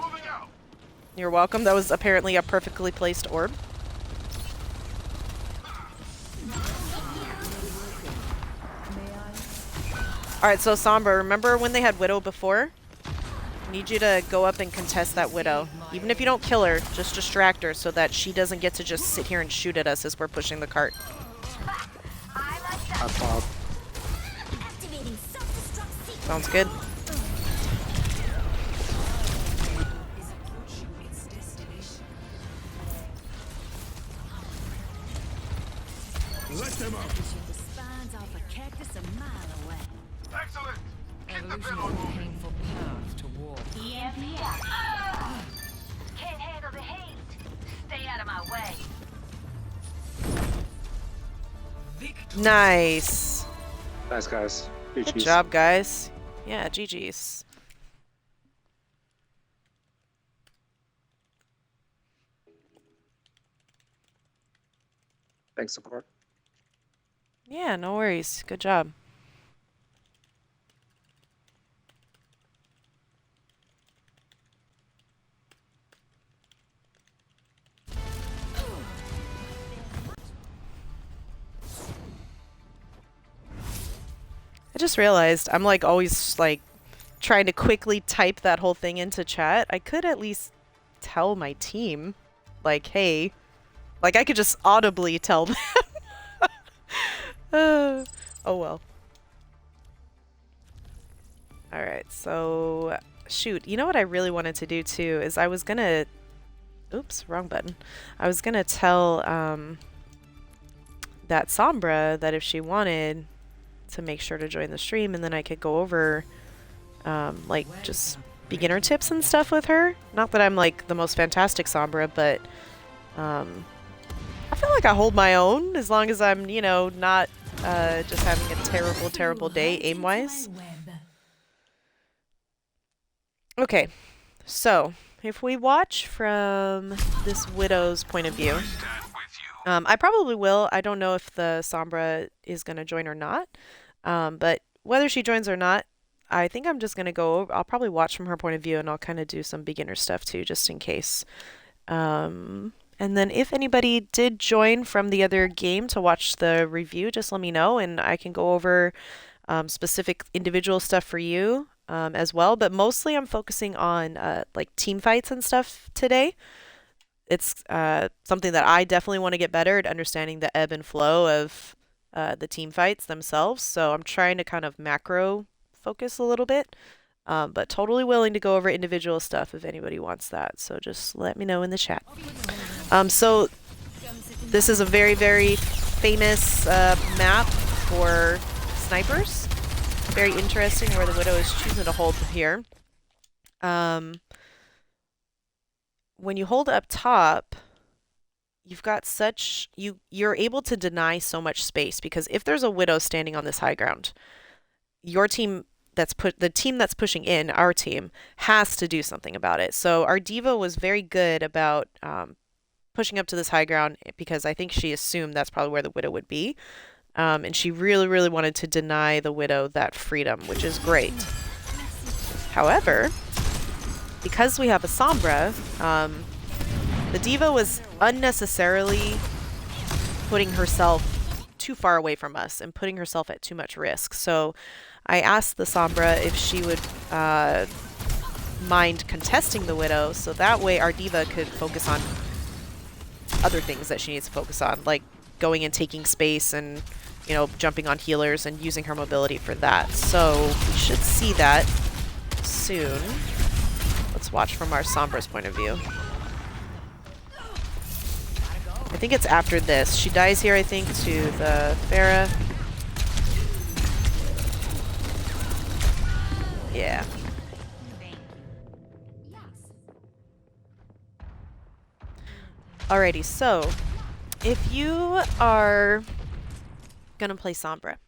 You're welcome. That was apparently a perfectly placed orb. Alright, so Sombra, remember when they had Widow before? I need you to go up and contest that Widow. Even if you don't kill her, just distract her so that she doesn't get to just sit here and shoot at us as we're pushing the cart. That's Bob. Sounds good. Let them out. The spines off a cactus a mile away. Excellent. Keep the Evolution pedal is a moving. painful path to walk. Can't handle the heat. Stay out of my way. Nice. Nice, guys. Good GG's. job, guys. Yeah, GG's. Thanks, support. Yeah, no worries. Good job. I just realized I'm like always like trying to quickly type that whole thing into chat. I could at least tell my team, like, hey, like I could just audibly tell them. Oh well. All right, so shoot, you know what I really wanted to do too is I was gonna, oops, wrong button. I was gonna tell that Sombra that if she wanted to make sure to join the stream, and then I could go over like just beginner tips and stuff with her. Not that I'm like the most fantastic Sombra, but I feel like I hold my own as long as I'm, you know, not just having a terrible day aim-wise. Okay, so if we watch from this Widow's point of view, I probably will. I don't know if the Sombra is going to join or not, but whether she joins or not, I think I'm just going to go over, I'll probably watch from her point of view, and I'll kind of do some beginner stuff too, just in case. And then if anybody did join from the other game to watch the review, just let me know, and I can go over specific individual stuff for you as well. But mostly I'm focusing on like team fights and stuff today. It's something that I definitely want to get better at, understanding the ebb and flow of the team fights themselves. So I'm trying to kind of macro focus a little bit, but totally willing to go over individual stuff if anybody wants that. So just let me know in the chat. So this is a very famous map for snipers. Very interesting where the Widow is choosing to hold here. When you hold up top, you've got such you're able to deny so much space, because if there's a Widow standing on this high ground, your team the team that's pushing in, our team, has to do something about it. So our diva was very good about pushing up to this high ground, because I think she assumed that's probably where the Widow would be. And she really wanted to deny the Widow that freedom, which is great. However, because we have a Sombra, the diva was unnecessarily putting herself too far away from us and putting herself at too much risk. So I asked the Sombra if she would mind contesting the Widow, so that way our diva could focus on other things that she needs to focus on, like going and taking space and, you know, jumping on healers and using her mobility for that. So we should see that soon. Let's watch from our Sombra's point of view. I think it's after this. She dies here, I think, to the Pharah. Yeah. Alrighty, so if you are gonna play Sombra,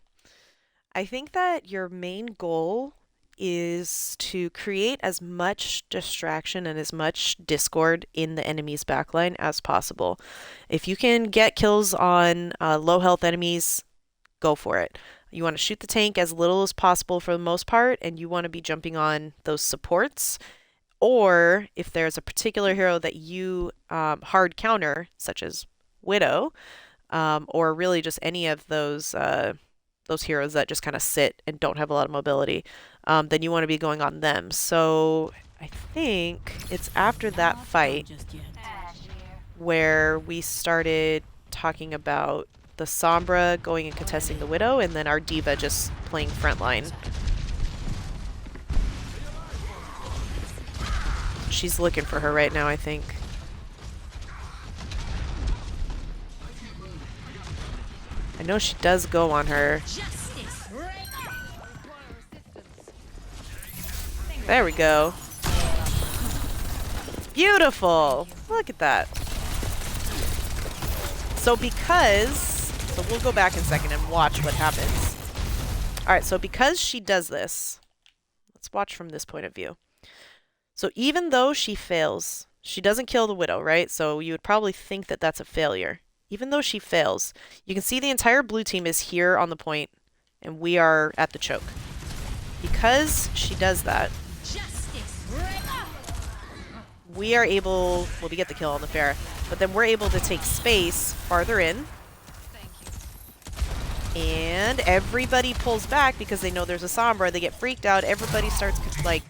I think that your main goal is to create as much distraction and as much discord in the enemy's backline as possible. If you can get kills on low health enemies, go for it. You want to shoot the tank as little as possible for the most part, and you want to be jumping on those supports. Or if there's a particular hero that you hard counter, such as Widow, or really just any of those heroes that just kind of sit and don't have a lot of mobility, then you want to be going on them. So I think it's after that fight where we started talking about the Sombra going and contesting the Widow, and then our diva just playing frontline. She's looking for her right now, I think. I know she does go on her. There we go. Beautiful! Look at that. So so we'll go back in a second and watch what happens. Alright, so because she does this, let's watch from this point of view. So even though she fails, she doesn't kill the Widow, right? So you would probably think that that's a failure. even though she fails, you can see the entire blue team is here on the point, and we are at the choke. Because she does that, we are able, well, we get the kill on the Pharah, but then we're able to take space farther in. And everybody pulls back because they know there's a Sombra. They get freaked out. Everybody starts, like,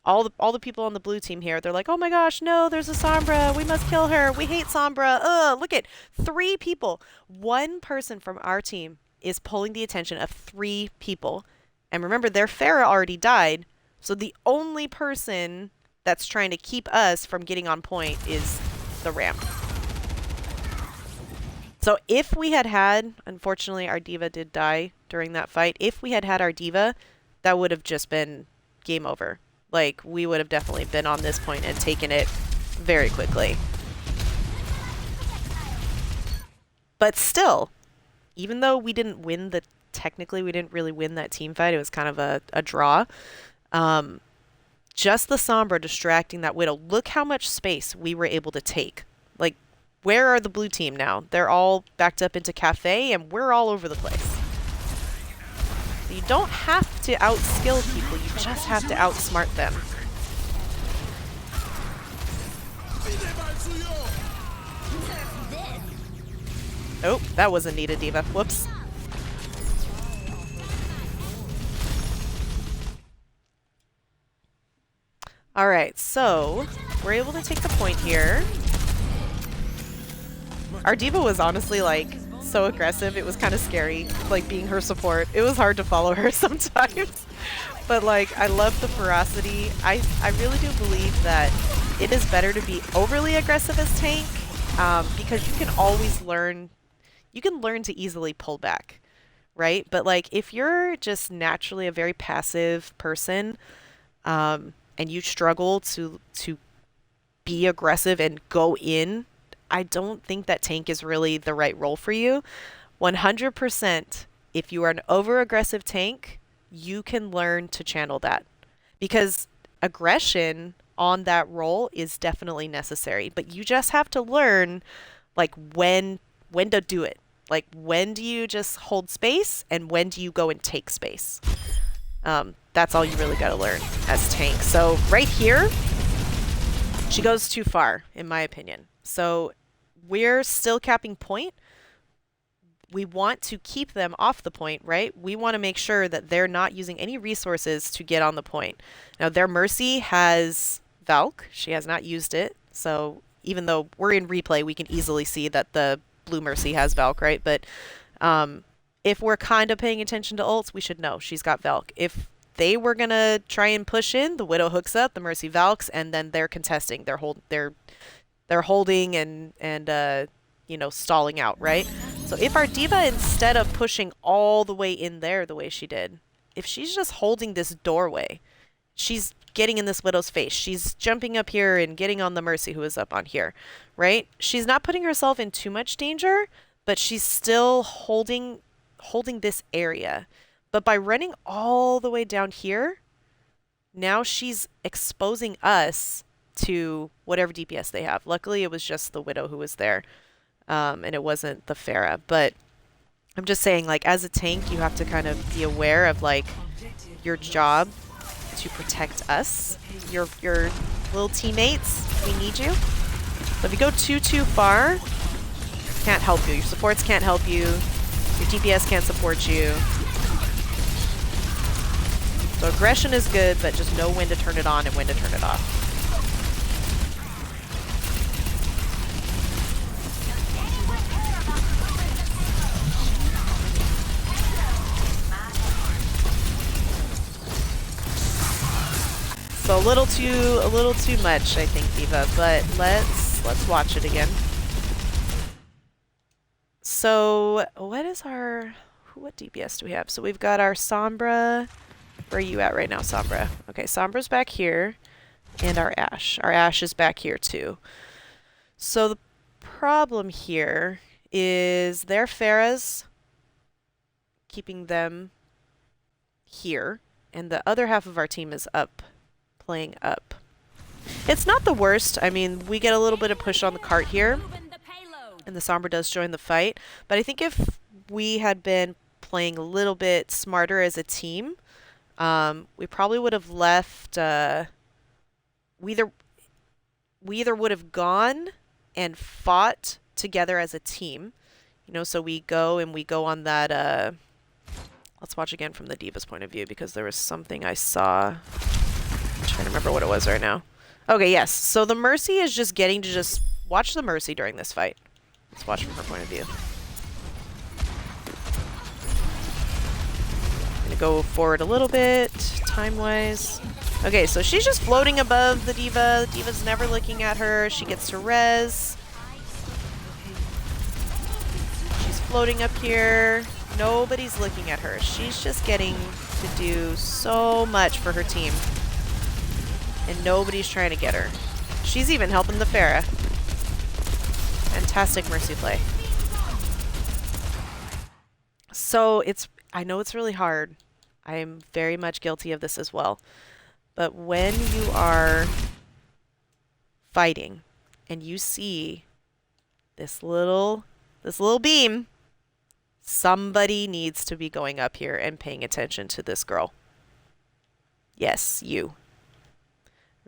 all the people on the blue team here, they're like, oh my gosh, no, there's a Sombra. We must kill her. We hate Sombra. Ugh, look at 3 people. 1 person from our team is pulling the attention of 3 people. And remember, their Pharah already died. So the only person that's trying to keep us from getting on point is the ramp. So if we had, unfortunately, our D.Va did die during that fight. If we had our D.Va, that would have just been game over. Like, we would have definitely been on this point and taken it very quickly. But still, even though we didn't win technically we didn't really win that team fight, it was kind of a draw. Just the Sombra distracting that Widow. Look how much space we were able to take. Like, where are the blue team now? They're all backed up into Cafe, and we're all over the place. You don't have to outskill people, you just have to outsmart them. Oh, that wasn't needed, D.Va. Whoops. Alright, so we're able to take the point here. Our D.Va was honestly, like, so aggressive. It was kind of scary, like, being her support. It was hard to follow her sometimes. But, like, I love the ferocity. I really do believe that it is better to be overly aggressive as tank, because you can always learn, you can learn to easily pull back, right? But, like, if you're just naturally a very passive person, and you struggle to be aggressive and go in, I don't think that tank is really the right role for you. 100%, if you are an over-aggressive tank, you can learn to channel that. Because aggression on that role is definitely necessary. But you just have to learn, like, when to do it. Like, when do you just hold space, and when do you go and take space? That's all you really got to learn as tank. So right here, she goes too far, in my opinion. So we're still capping point. We want to keep them off the point, right? We want to make sure that they're not using any resources to get on the point. Now, their Mercy has Valk. She has not used it. So even though we're in replay, we can easily see that the blue Mercy has Valk, right? But if we're kind of paying attention to ults, we should know she's got Valk. If they were going to try and push in, the Widow hooks up, the Mercy Valks, and then they're contesting. They're holding and you know, stalling out, right? So if our D.Va, instead of pushing all the way in there the way she did, if she's just holding this doorway, she's getting in this Widow's face. She's jumping up here and getting on the Mercy who is up on here, right? She's not putting herself in too much danger, but she's still holding this area. But by running all the way down here, now she's exposing us to whatever DPS they have. Luckily, it was just the Widow who was there, and it wasn't the Pharah. But I'm just saying, like, as a tank, you have to kind of be aware of, like, your job to protect us, your little teammates. We need you. So if you go too far, can't help you. Your supports can't help you. Your DPS can't support you. So aggression is good, but just know when to turn it on and when to turn it off. So a little too much, I think, D.Va, but let's watch it again. So what DPS do we have? So we've got our Sombra. Where are you at right now, Sombra? Okay, Sombra's back here, and our Ashe. Our Ashe is back here too. So the problem here is their Pharah's keeping them here, and the other half of our team is up, playing up. It's not the worst. I mean, we get a little bit of push on the cart here. and the Sombra does join the fight. But I think if we had been playing a little bit smarter as a team, we probably would have left. We either we either would have gone and fought together as a team, so we go on that. Let's watch again from the Diva's point of view because there was something I saw. I'm trying to remember what it was right now. Okay, yes. So the Mercy is just getting to just watch the Mercy during this fight. Let's watch from her point of view. I'm gonna go forward a little bit, time-wise. Okay, so she's just floating above the Diva. The Diva's never looking at her. She gets to res. She's floating up here. Nobody's looking at her. She's just getting to do so much for her team. And nobody's trying to get her. She's even helping the Pharah. Fantastic Mercy play. So I know it's really hard. I am very much guilty of this as well. But when you are fighting and you see this little beam, somebody needs to be going up here and paying attention to this girl. Yes, you.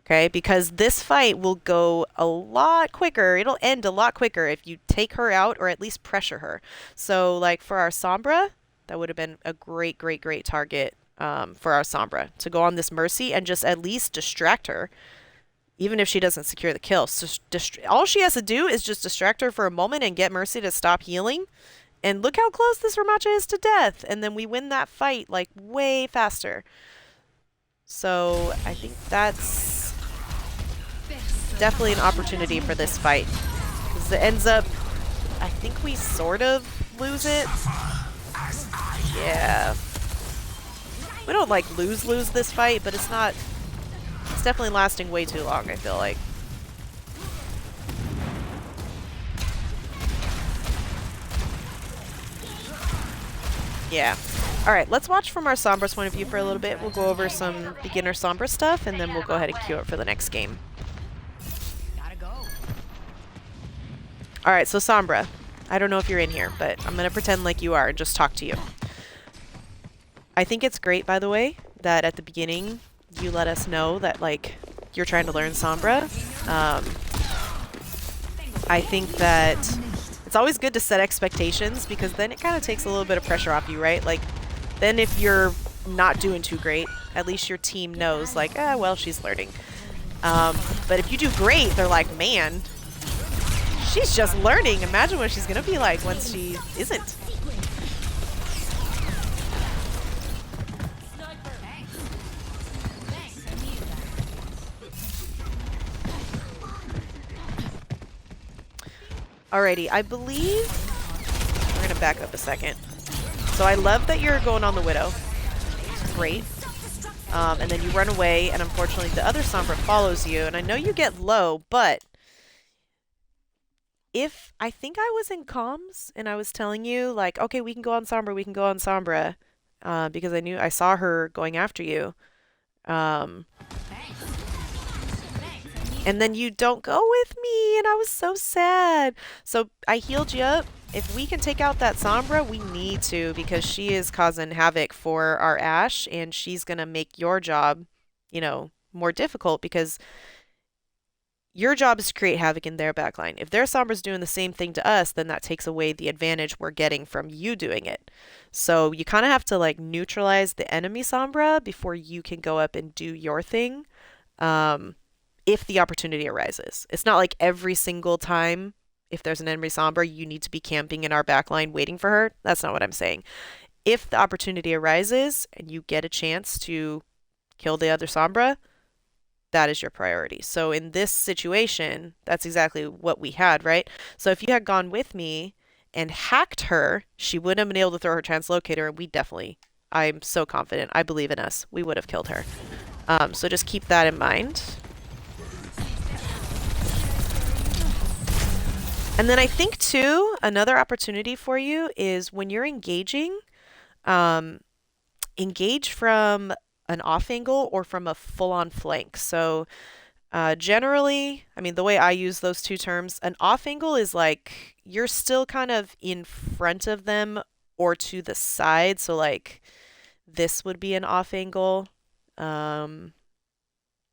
Okay, because this fight will go a lot quicker. It'll end a lot quicker if you take her out or at least pressure her. So, like for our Sombra, that would have been a great, great, great target for our Sombra to go on this Mercy and just at least distract her, even if she doesn't secure the kill. So all she has to do is just distract her for a moment and get Mercy to stop healing. And look how close this Ramacha is to death. And then we win that fight like way faster. So I think that's definitely an opportunity for this fight. Because it ends up, I think we sort of lose it. Yeah. We don't like lose this fight, but it's definitely lasting way too long, I feel like. Yeah. Alright, let's watch from our Sombra's point of view for a little bit. We'll go over some beginner Sombra stuff, and then we'll go ahead and queue it for the next game. Alright, so Sombra. I don't know if you're in here, but I'm going to pretend like you are and just talk to you. I think it's great, by the way, that at the beginning you let us know that, like, you're trying to learn Sombra. I think that it's always good to set expectations because then it kind of takes a little bit of pressure off you, right? Like, then if you're not doing too great, at least your team knows, like, well, she's learning. But if you do great, they're like, man, she's just learning. Imagine what she's going to be like once she isn't. Alrighty, I believe we're gonna back up a second. So I love that you're going on the Widow. It's great. And then you run away, and unfortunately the other Sombra follows you, and I know you get low, but if I think I was in comms and I was telling you, like, okay, we can go on Sombra, because I saw her going after you. And then you don't go with me, and I was so sad. So I healed you up. If we can take out that Sombra, we need to, because she is causing havoc for our Ashe, and she's going to make your job, more difficult, because your job is to create havoc in their backline. If their Sombra's doing the same thing to us, then that takes away the advantage we're getting from you doing it. So you kind of have to, like, neutralize the enemy Sombra before you can go up and do your thing. If the opportunity arises. It's not like every single time if there's an enemy Sombra, you need to be camping in our backline waiting for her. That's not what I'm saying. If the opportunity arises and you get a chance to kill the other Sombra, that is your priority. So in this situation, that's exactly what we had, right? So if you had gone with me and hacked her, she wouldn't have been able to throw her translocator, and I'm so confident, I believe in us, we would have killed her. So just keep that in mind. And then I think, too, another opportunity for you is when you're engaging, engage from an off angle or from a full-on flank. So Generally, I mean, the way I use those two terms, an off angle is like you're still kind of in front of them or to the side. So, like, this would be an off angle. Um,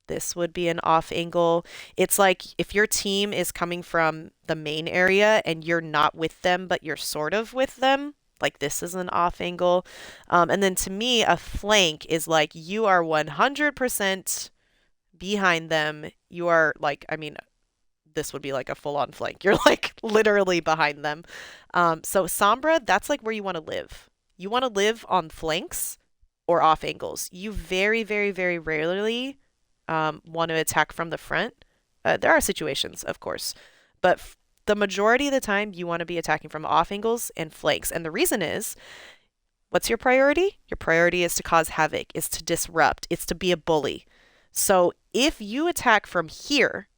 this would be an off angle. It's like if your team is coming from the main area and you're not with them, but you're sort of with them, like this is an off angle. And then to me, a flank is like you are 100% behind them. You are like, I mean, this would be like a full-on flank. You're like literally behind them. So Sombra, that's like where you want to live. You want to live on flanks or off angles. You very, very, very rarely want to attack from the front. There are situations, of course, but the majority of the time you want to be attacking from off angles and flanks. And the reason is, what's your priority? Your priority is to cause havoc, is to disrupt, it's to be a bully. So if you attack from here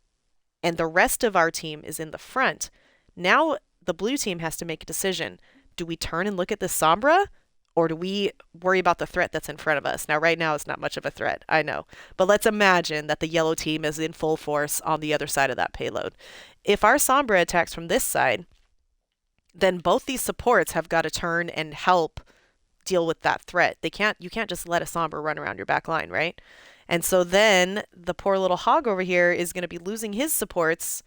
and the rest of our team is in the front, now the blue team has to make a decision. Do we turn and look at this Sombra? Or do we worry about the threat that's in front of us? Now, right now, it's not much of a threat, I know. But let's imagine that the yellow team is in full force on the other side of that payload. If our Sombra attacks from this side, then both these supports have got to turn and help deal with that threat. You can't just let a Sombra run around your back line, right? And so then the poor little hog over here is going to be losing his supports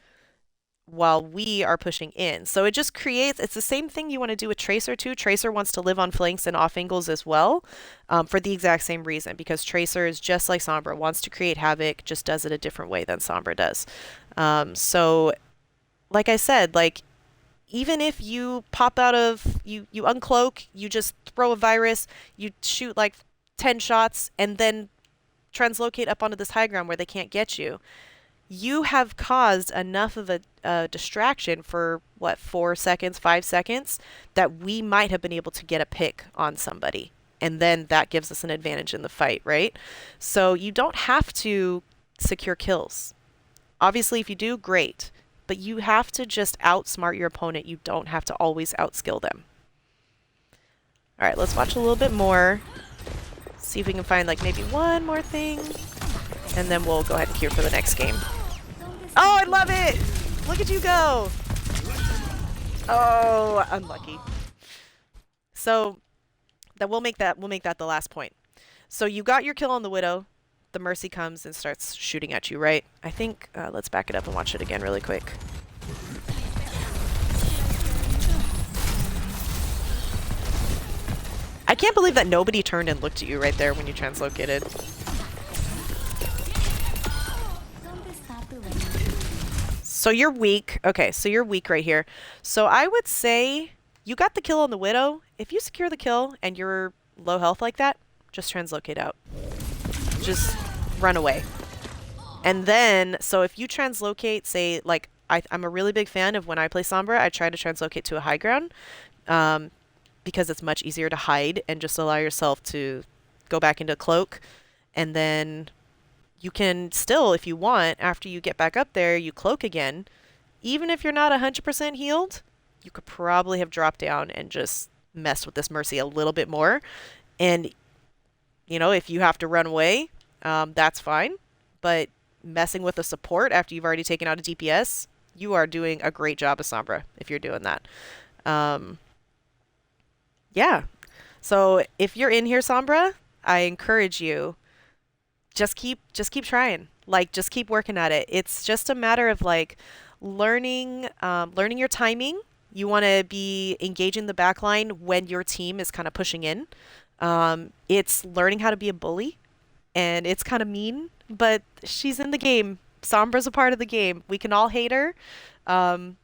while we are pushing in. So it just creates, it's the same thing you want to do with Tracer too. Tracer wants to live on flanks and off angles as well, for the exact same reason, because Tracer is just like Sombra, wants to create havoc, just does it a different way than Sombra does. So like I said, like even if you pop out of, you uncloak, you just throw a virus, you shoot like 10 shots and then translocate up onto this high ground where they can't get you, you have caused enough of a distraction for what, 4 seconds, 5 seconds, that we might have been able to get a pick on somebody. And then that gives us an advantage in the fight, right? So you don't have to secure kills. Obviously, if you do, great. But you have to just outsmart your opponent. You don't have to always outskill them. All right, let's watch a little bit more. See if we can find like maybe one more thing. And then we'll go ahead and queue for the next game. Oh, I love it! Look at you go! Oh, unlucky. So that we'll make that the last point. So you got your kill on the Widow. The Mercy comes and starts shooting at you, right? I think let's back it up and watch it again really quick. I can't believe that nobody turned and looked at you right there when you translocated. So you're weak. Okay, so you're weak right here. So I would say you got the kill on the Widow. If you secure the kill and you're low health like that, just translocate out. Just run away. And then, so if you translocate, say, like, I'm a really big fan of when I play Sombra, I try to translocate to a high ground because it's much easier to hide and just allow yourself to go back into cloak. And then you can still, if you want, after you get back up there, you cloak again. Even if you're not 100% healed, you could probably have dropped down and just messed with this Mercy a little bit more. And, you know, if you have to run away, that's fine. But messing with a support after you've already taken out a DPS, you are doing a great job as Sombra if you're doing that. Yeah. So if you're in here, Sombra, I encourage you, just keep trying. Like, just keep working at it. It's just a matter of like learning your timing. You want to be engaging the backline when your team is kind of pushing in. It's learning how to be a bully, and it's kind of mean, but she's in the game. Sombra's a part of the game. We can all hate her, but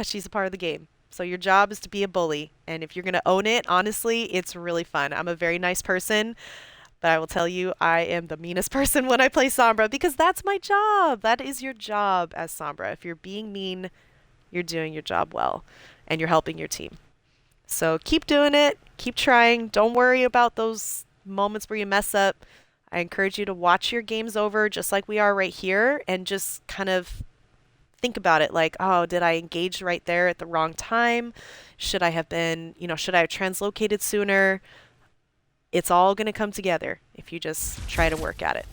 she's a part of the game. So your job is to be a bully, and if you're going to own it, honestly, it's really fun. I'm a very nice person, but I will tell you, I am the meanest person when I play Sombra because that's my job. That is your job as Sombra. If you're being mean, you're doing your job well, and you're helping your team. So keep doing it. Keep trying. Don't worry about those moments where you mess up. I encourage you to watch your games over just like we are right here and just kind of think about it like, oh, did I engage right there at the wrong time? Should I have been, should I have translocated sooner? It's all going to come together if you just try to work at it.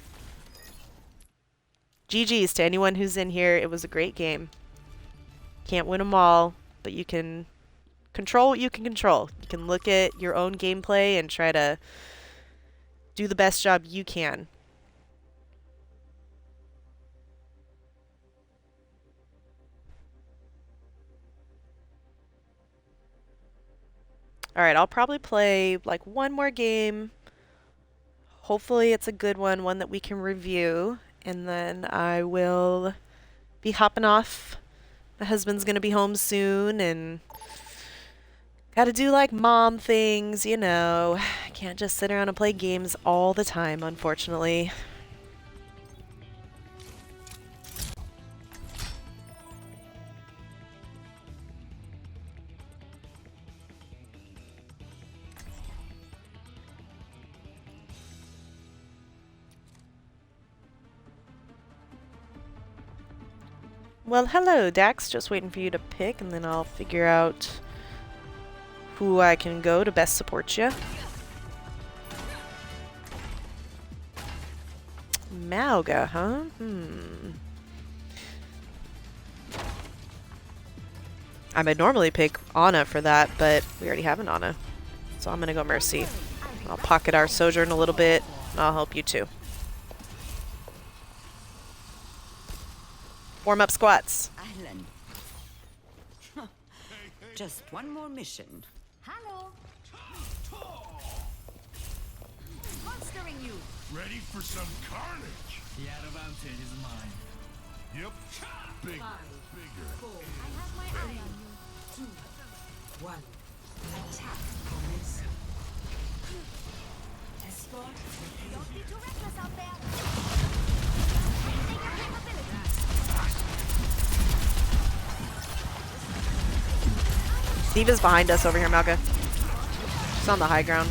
GG's to anyone who's in here. It was a great game. Can't win them all, but you can control what you can control. You can look at your own gameplay and try to do the best job you can. All right, I'll probably play like one more game. Hopefully it's a good one, one that we can review, and then I will be hopping off. My husband's gonna be home soon, and gotta do like mom things, you know. I can't just sit around and play games all the time, unfortunately. Well, hello, Dax. Just waiting for you to pick, and then I'll figure out who I can go to best support you. Mauga, huh? I would normally pick Ana for that, but we already have an Ana. So I'm gonna go Mercy. I'll pocket our Sojourn a little bit, and I'll help you too. Warm up squats. Ahlan. Just one more mission. Hello. Monstering you. Ready for some carnage? The advantage is mine. Yep. Bigger. 5, 4, I have my eye on you. 2, 1. Attack commencing. Escort. Don't be too reckless out there. Diva's behind us over here, Malka. She's on the high ground.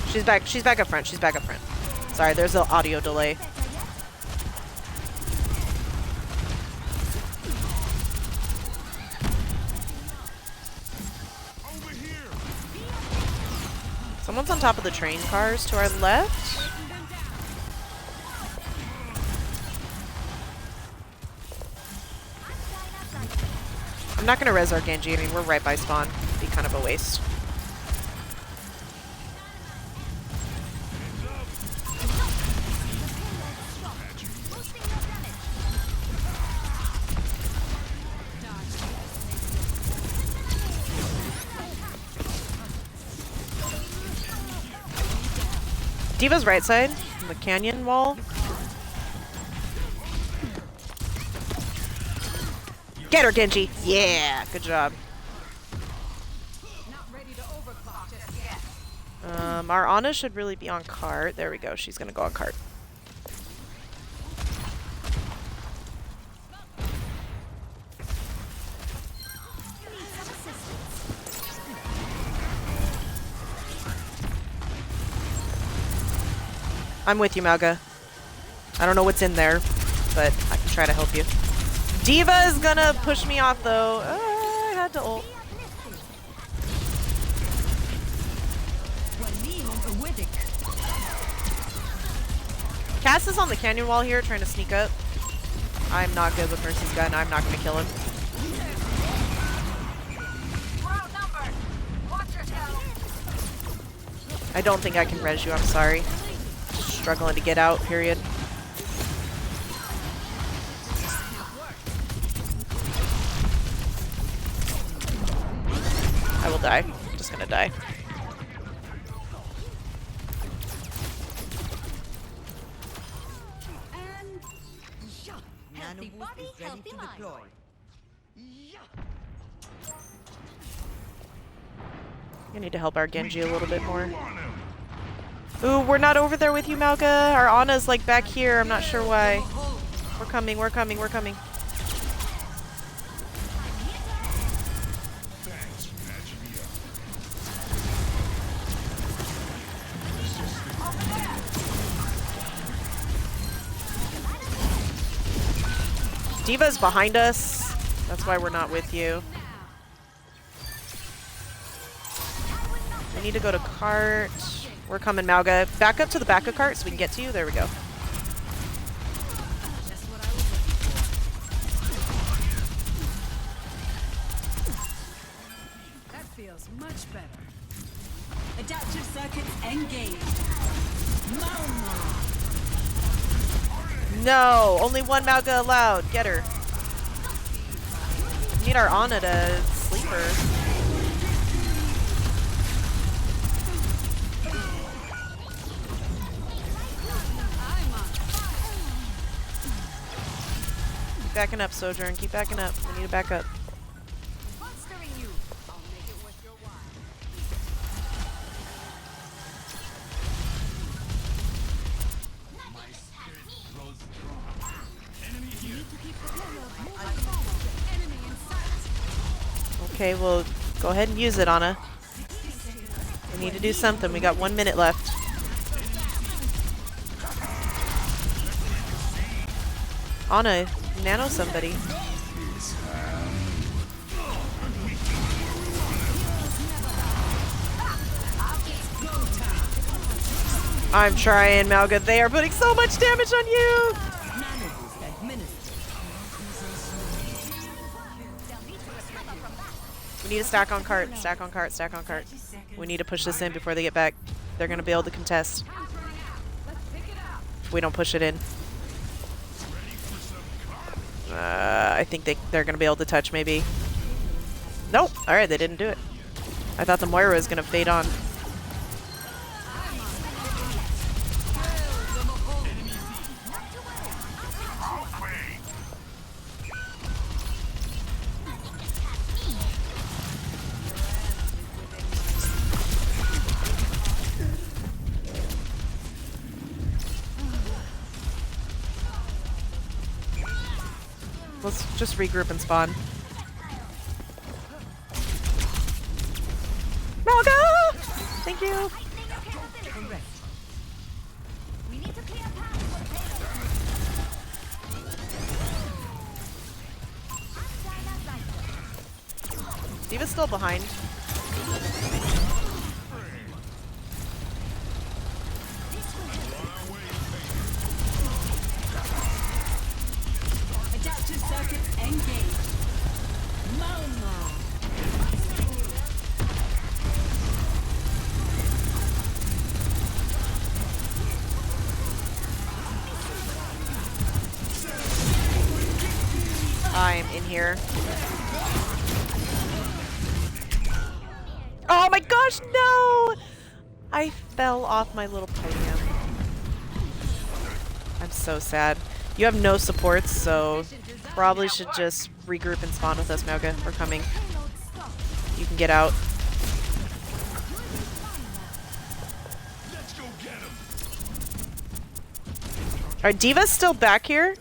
She's back up front. She's back up front. Sorry, there's an audio delay. Over here. Someone's on top of the train cars to our left. I'm not gonna res our Genji. I mean, we're right by spawn. Be kind of a waste. Diva's right side, on the canyon wall. Get her, Genji! Yeah, good job. Our Ana should really be on cart. There we go. She's gonna go on cart. I'm with you, Malga. I don't know what's in there, but I can try to help you. Diva is gonna push me off, though. I had to ult. Cass is on the canyon wall here, trying to sneak up. I'm not good with Mercy's gun. I'm not gonna kill him. I don't think I can res you. I'm sorry. Just struggling to get out, period. I will die. I'm just gonna die. Healthy body, healthy mind. I need to help our Genji a little bit more. Ooh, we're not over there with you, Malka. Our Ana's like back here. I'm not sure why. We're coming, we're coming, we're coming. Thanks for patching me up. Diva's behind us. That's why we're not with you. I need to go to cart. We're coming, Malga. Back up to the back of cart so we can get to you. There we go. Much better. Adaptive circuits engaged. No, only one Mauga allowed. Get her. We need our Ana to sleep her. Keep backing up, Sojourn. Keep backing up. We need to back up. Okay, well, go ahead and use it, Ana. We need to do something. We got 1 minute left. Ana, nano somebody. I'm trying, Mauga. They are putting so much damage on you! We need to stack on cart, stack on cart, stack on cart. We need to push this in before they get back. They're going to be able to contest. If we don't push it in. I think they're going to be able to touch, maybe. Nope. Alright, they didn't do it. I thought the Moira was going to fade on. Let's just regroup and spawn. Mauga! Thank you. D.Va's still behind. Adaptive circuits engaged. I'm in here. Oh my gosh, no! I fell off my little podium. I'm so sad. You have no supports, so probably should just regroup and spawn with us, Mauga. We're coming. You can get out. Alright, D.Va's still back here.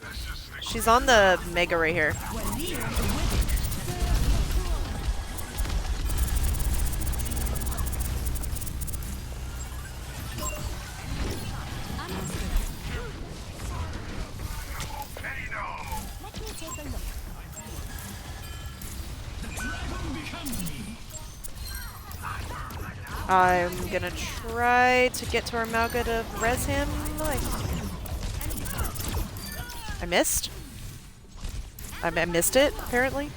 She's on the Mega right here. I'm gonna try to get to our Mauga to res him. I missed. I missed it, apparently.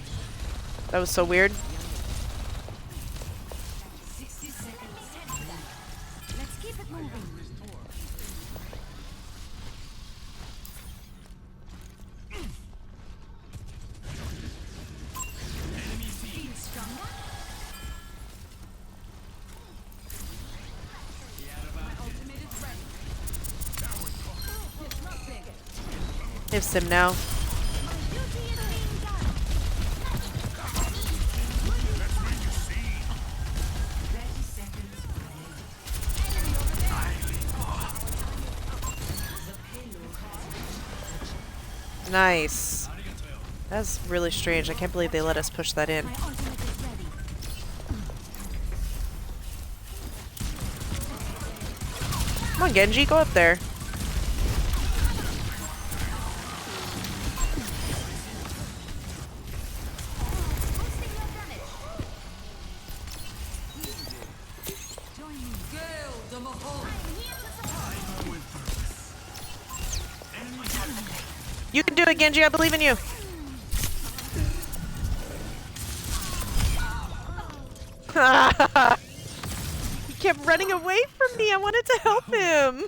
That was so weird. Let's keep it moving. Have Sim now. Nice. That's really strange. I can't believe they let us push that in. Come on, Genji, go up there. You can do it, Genji. I believe in you. He kept running away from me. I wanted to help him.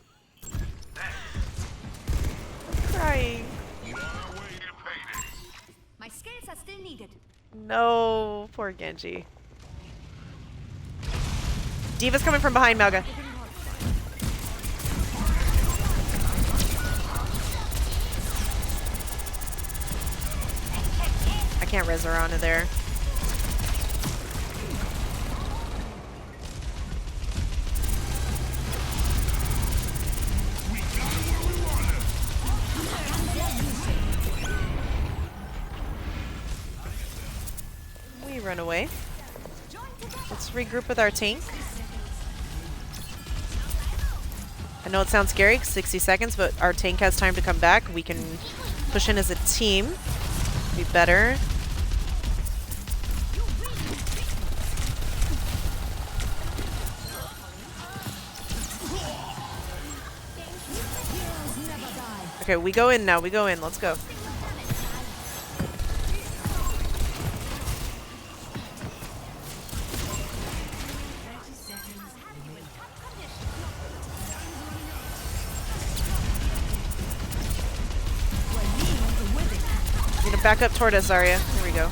I'm crying. My skills are still needed. No, poor Genji. Diva's coming from behind, Melga. I can't res her onto there. We run away. Let's regroup with our tank. I know it sounds scary, 60 seconds, but our tank has time to come back. We can push in as a team. Be better. Okay, we go in now. We go in. Let's go. Need to back up toward us, Zarya. Here we go.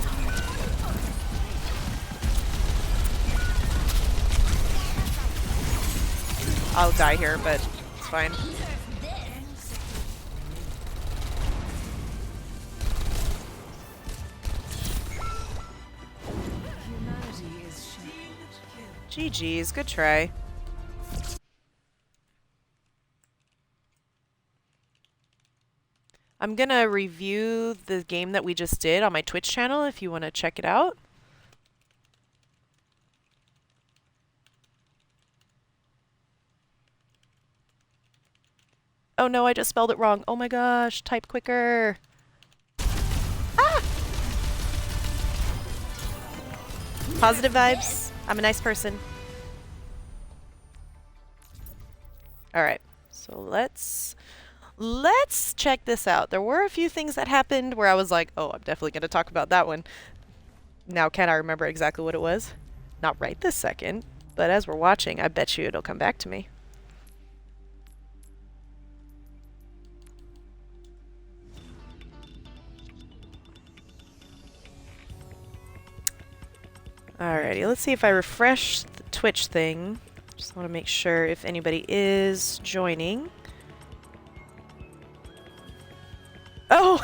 I'll die here, but it's fine. GG's, good try. I'm gonna review the game that we just did on my Twitch channel if you want to check it out. Oh no, I just spelled it wrong. Oh my gosh, type quicker. Ah! Positive vibes. I'm a nice person. Alright, so let's check this out. There were a few things that happened where I was like, oh, I'm definitely going to talk about that one. Now, can I remember exactly what it was? Not right this second, but as we're watching, I bet you it'll come back to me. Alrighty, let's see if I refresh the Twitch thing. Just want to make sure if anybody is joining. Oh,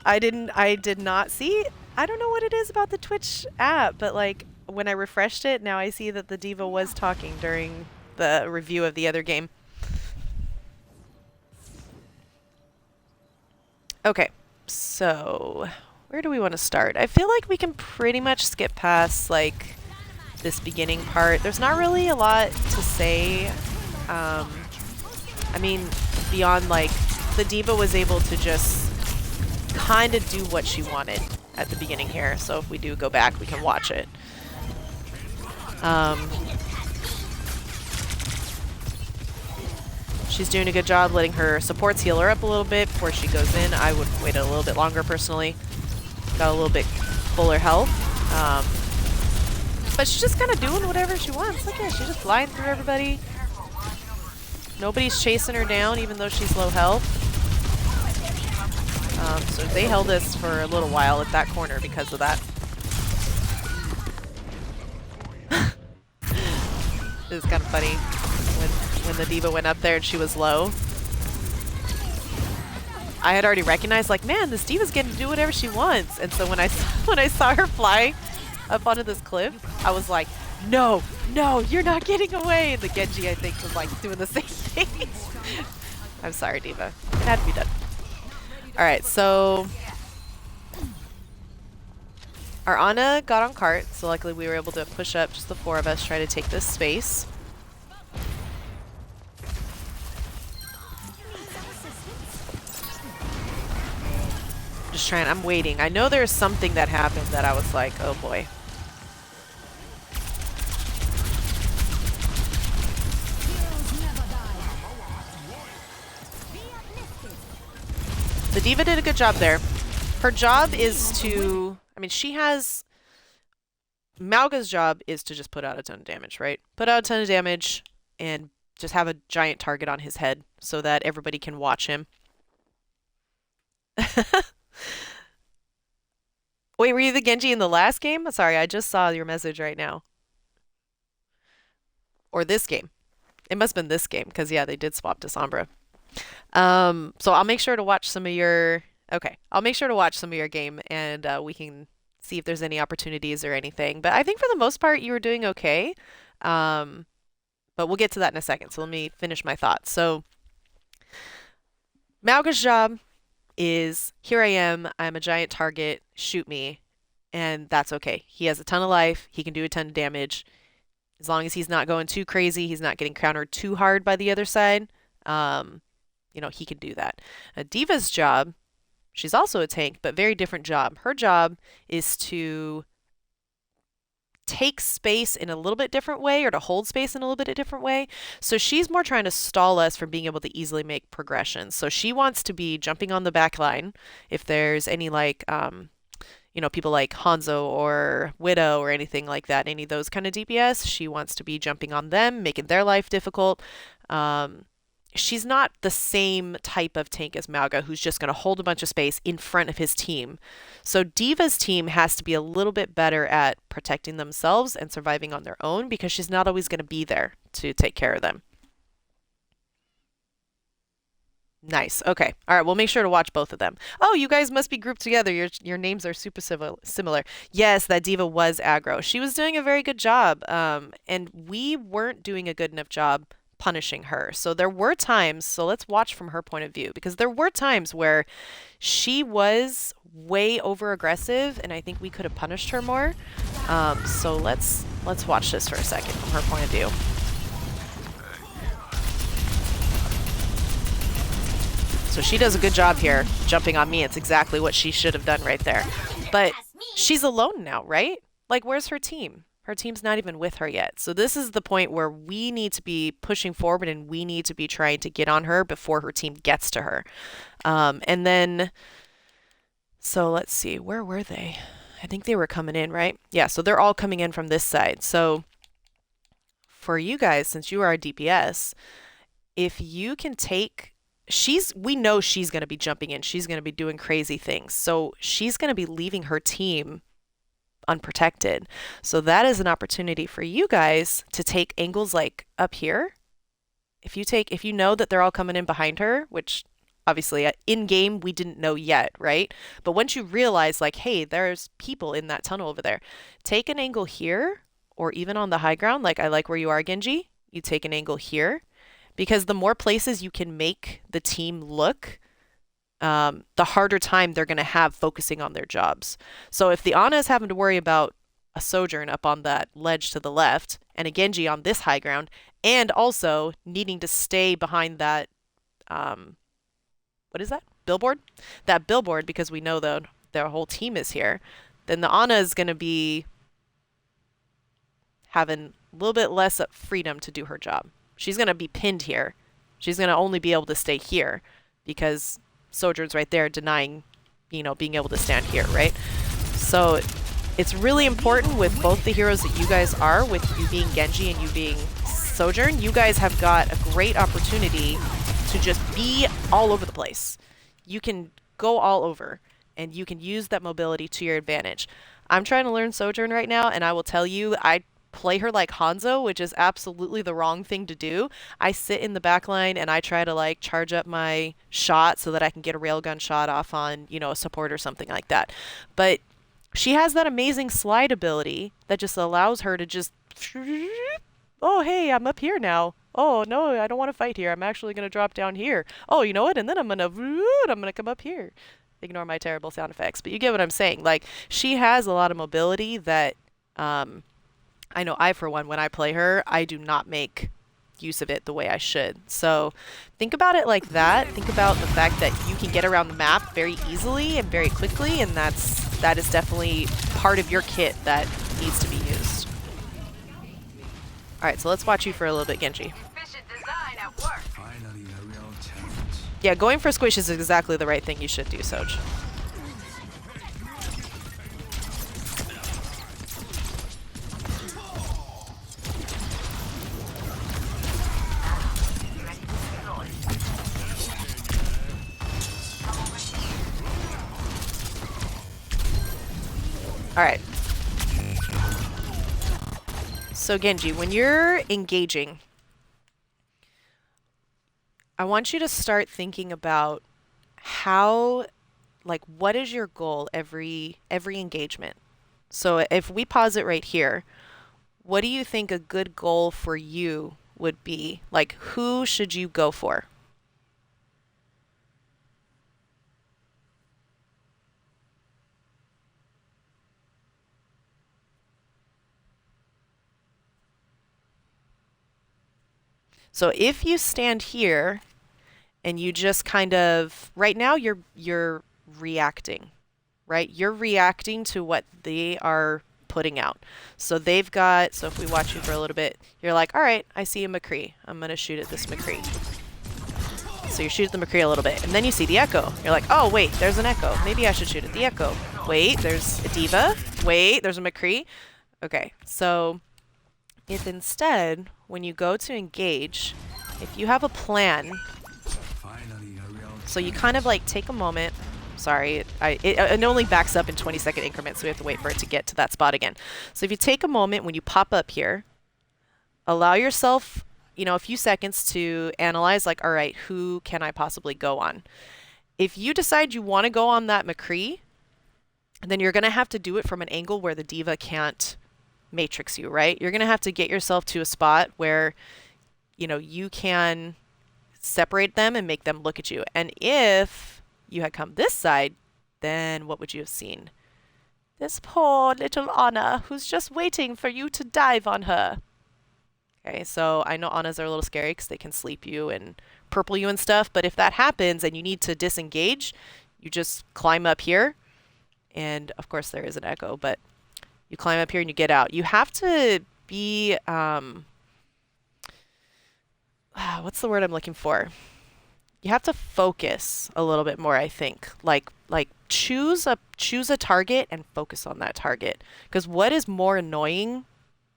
I did not see. I don't know what it is about the Twitch app, but like when I refreshed it, now I see that the diva was talking during the review of the other game. Okay, so where do we want to start? I feel like we can pretty much skip past like this beginning part. There's not really a lot to say. I mean, beyond like the diva was able to just kind of do what she wanted at the beginning here. So if we do go back, we can watch it. She's doing a good job letting her supports heal her up a little bit before she goes in. I would wait a little bit longer personally. Got a little bit fuller health. But she's just kind of doing whatever she wants. Look at her, she's just flying through everybody. Nobody's chasing her down even though she's low health. So they held us for a little while at that corner because of that. It was kind of funny when the diva went up there and she was low. I had already recognized, like, man, this diva's getting to do whatever she wants. And so when I saw her fly up onto this cliff, I was like, no, no, you're not getting away. And the Genji, I think, was like doing the same thing. I'm sorry, diva. It had to be done. All right, so our Ana got on cart, so luckily we were able to push up, just the four of us, try to take this space. Just trying, I'm waiting. I know there's something that happened that I was like, oh boy. The diva did a good job there. Her job is to, I mean, she has Mauga's job is to just put out a ton of damage, right? Put out a ton of damage and just have a giant target on his head so that everybody can watch him. Wait, were you the Genji in the last game? Sorry, I just saw your message right now. Or this game. It must have been this game, because yeah, they did swap to Sombra. So I'll make sure to watch some of your... Okay, I'll make sure to watch some of your game, and we can see if there's any opportunities or anything. But I think for the most part, you were doing okay. But we'll get to that in a second, so let me finish my thoughts. So, Mauga's job is, here I am, I'm a giant target, shoot me, and that's okay. He has a ton of life, he can do a ton of damage. As long as he's not going too crazy, he's not getting countered too hard by the other side, you know, he can do that. Diva's job, she's also a tank, but very different job. Her job is to take space in a little bit different way, or to hold space in a little bit different way. So she's more trying to stall us from being able to easily make progressions. So she wants to be jumping on the back line if there's any like you know, people like Hanzo or Widow or anything like that, any of those kind of DPS. She wants to be jumping on them, making their life difficult. She's not the same type of tank as Mauga, who's just going to hold a bunch of space in front of his team. So Diva's team has to be a little bit better at protecting themselves and surviving on their own, because she's not always going to be there to take care of them. Nice. Okay. All right. We'll make sure to watch both of them. Oh, you guys must be grouped together. Your names are super similar. Yes, that Diva was aggro. She was doing a very good job. And we weren't doing a good enough job punishing her. So there were times, so let's watch from her point of view, because there were times where she was way over aggressive, and I think we could have punished her more. So let's watch this for a second from her point of view. So she does a good job here, jumping on me. It's exactly what she should have done right there. But she's alone now, right? Like, where's her team? Her team's not even with her yet. So this is the point where we need to be pushing forward, and we need to be trying to get on her before her team gets to her. And then, so let's see, where were they? I think they were coming in, right? Yeah, so they're all coming in from this side. So for you guys, since you are a DPS, if you can take... we know she's going to be jumping in. She's going to be doing crazy things. So she's going to be leaving her team unprotected. So that is an opportunity for you guys to take angles like up here. If you know that they're all coming in behind her, which obviously in game we didn't know yet, right? But once you realize like, hey, there's people in that tunnel over there, take an angle here, or even on the high ground. Like I like where you are, Genji. You take an angle here. Because the more places you can make the team look, the harder time they're going to have focusing on their jobs. So if the Ana is having to worry about a Sojourn up on that ledge to the left, and a Genji on this high ground, and also needing to stay behind that, what is that? Billboard? That billboard, because we know their whole team is here, then the Ana is going to be having a little bit less freedom to do her job. She's going to be pinned here. She's going to only be able to stay here because Sojourn's right there denying, you know, being able to stand here, right? So it's really important with both the heroes that you guys are, with you being Genji and you being Sojourn. You guys have got a great opportunity to just be all over the place. You can go all over, and you can use that mobility to your advantage. I'm trying to learn Sojourn right now, and I will tell you, I play her like Hanzo, which is absolutely the wrong thing to do. I sit in the back line and I try to like charge up my shot so that I can get a railgun shot off on, you know, a support or something like that. But she has that amazing slide ability that just allows her to just, oh, hey, I'm up here now. Oh, no, I don't want to fight here. I'm actually going to drop down here. Oh, you know what? And then I'm going to come up here. Ignore my terrible sound effects, but you get what I'm saying. Like, she has a lot of mobility that, I know I, for one, when I play her, I do not make use of it the way I should. So think about it like that. Think about the fact that you can get around the map very easily and very quickly, and that is definitely part of your kit that needs to be used. All right, so let's watch you for a little bit, Genji. Finally, a real talent. Yeah, going for squish is exactly the right thing you should do, Soj. All right. So Genji, when you're engaging, I want you to start thinking about how, like, what is your goal every engagement? So if we pause it right here, what do you think a good goal for you would be? Like, who should you go for? So if you stand here and you just kind of, right now you're reacting, right? You're reacting to what they are putting out. So they've got, so if we watch you for a little bit, you're like, all right, I see a McCree. I'm going to shoot at this McCree. So you shoot at the McCree a little bit, and then you see the Echo. You're like, oh, wait, there's an Echo. Maybe I should shoot at the Echo. Wait, there's a D.Va. Wait, there's a McCree. Okay, so if instead, when you go to engage, if you have a plan, so you kind of like take a moment. Sorry, it only backs up in 20-second increments, so we have to wait for it to get to that spot again. So if you take a moment when you pop up here, allow yourself, you know, a few seconds to analyze, like, all right, who can I possibly go on? If you decide you want to go on that McCree, then you're going to have to do it from an angle where the D.Va can't matrix you, right? You're going to have to get yourself to a spot where, you know, you can separate them and make them look at you. And if you had come this side, then what would you have seen? This poor little Anna who's just waiting for you to dive on her. Okay, so I know Annas are a little scary because they can sleep you and purple you and stuff, but if that happens and you need to disengage, you just climb up here, and of course there is an Echo, but you climb up here and you get out. You have to be, what's the word I'm looking for? You have to focus a little bit more, I think. Like choose a target and focus on that target. Because what is more annoying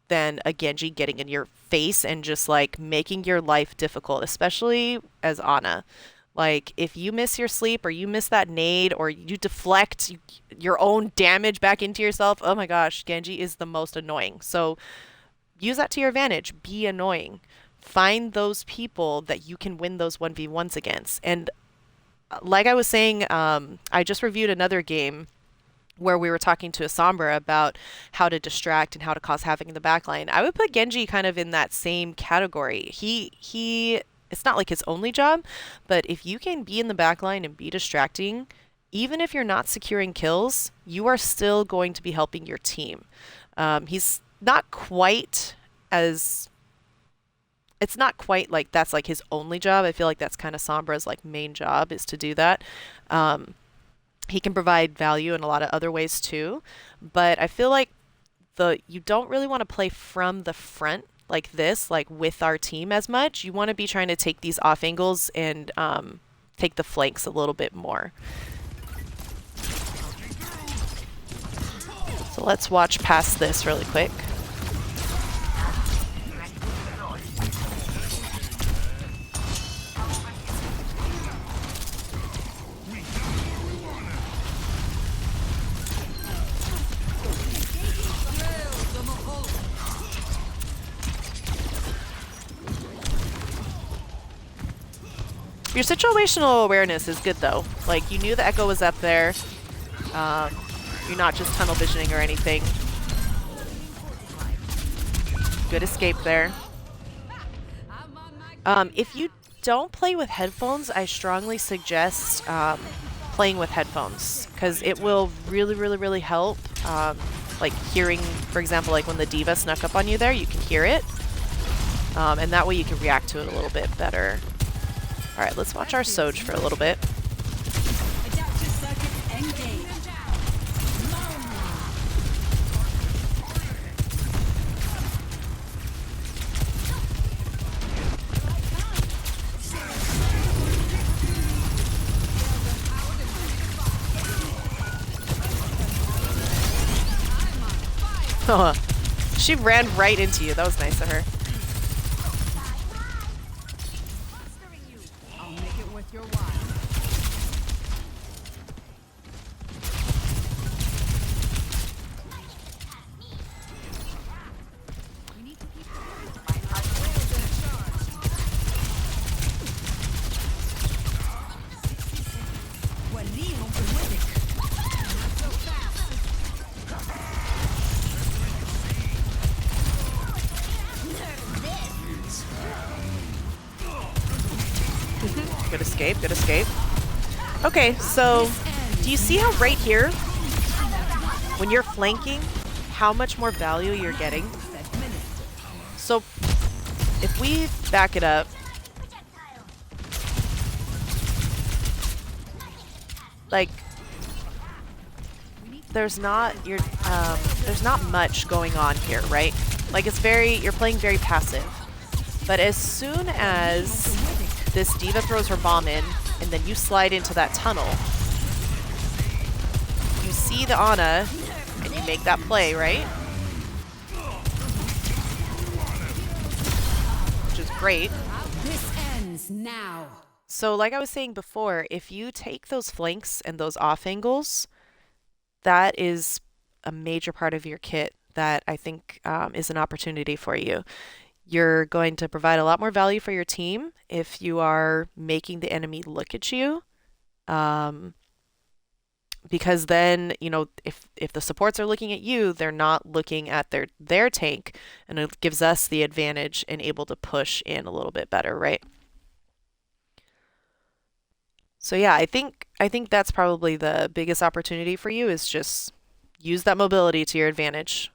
than a Genji getting in your face and just like making your life difficult, especially as Ana. Like if you miss your sleep or you miss that nade or you deflect your own damage back into yourself, oh my gosh, Genji is the most annoying. So use that to your advantage. Be annoying. Find those people that you can win those 1v1s against. And like I was saying, I just reviewed another game where we were talking to Sombra about how to distract and how to cause havoc in the backline. I would put Genji kind of in that same category. He it's not like his only job, but if you can be in the backline and be distracting, even if you're not securing kills, you are still going to be helping your team. He's not quite as... It's not quite like that's like his only job. I feel like that's kind of Sombra's like main job is to do that. He can provide value in a lot of other ways too, but I feel like you don't really want to play from the front like this, like with our team as much. You want to be trying to take these off angles and take the flanks a little bit more. So let's watch past this really quick. Your situational awareness is good though. Like you knew the Echo was up there. You're not just tunnel visioning or anything. Good escape there. If you don't play with headphones, I strongly suggest playing with headphones because it will really help. Like hearing, for example, like when the D.Va snuck up on you there, you can hear it. And that way you can react to it a little bit better. Alright, let's watch our Soj for a little bit. Adaptive circuits engaged. She ran right into you. That was nice of her. I'll make it worth your while. escape, good escape. Okay, so do you see how right here, when you're flanking, how much more value you're getting? So if we back it up, like there's not much going on here, right? Like you're playing very passive. But as soon as this D.Va throws her bomb in, and then you slide into that tunnel, you see the Ana, and you make that play, right? Which is great. This ends now. So like I was saying before, if you take those flanks and those off angles, that is a major part of your kit that I think is an opportunity for you. You're going to provide a lot more value for your team if you are making the enemy look at you. Because then, you know, if the supports are looking at you, they're not looking at their tank, and it gives us the advantage and able to push in a little bit better, right? So yeah, I think that's probably the biggest opportunity for you, is just use that mobility to your advantage.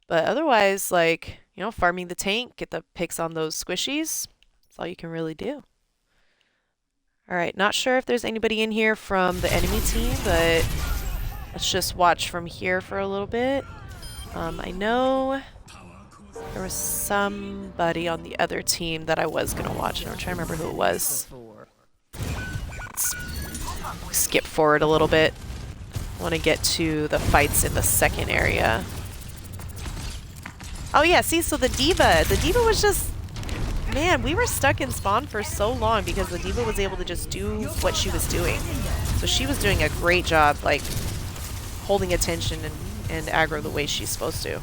But otherwise, like, you know, farming the tank, get the picks on those squishies, that's all you can really do. All right, not sure if there's anybody in here from the enemy team, but let's just watch from here for a little bit. I know there was somebody on the other team that I was going to watch, and I'm trying to remember who it was. Let's skip forward a little bit. I want to get to the fights in the second area. Oh yeah, see, so the D.Va was just, man, we were stuck in spawn for so long because the D.Va was able to just do what she was doing. So she was doing a great job, like, holding attention and aggro the way she's supposed to.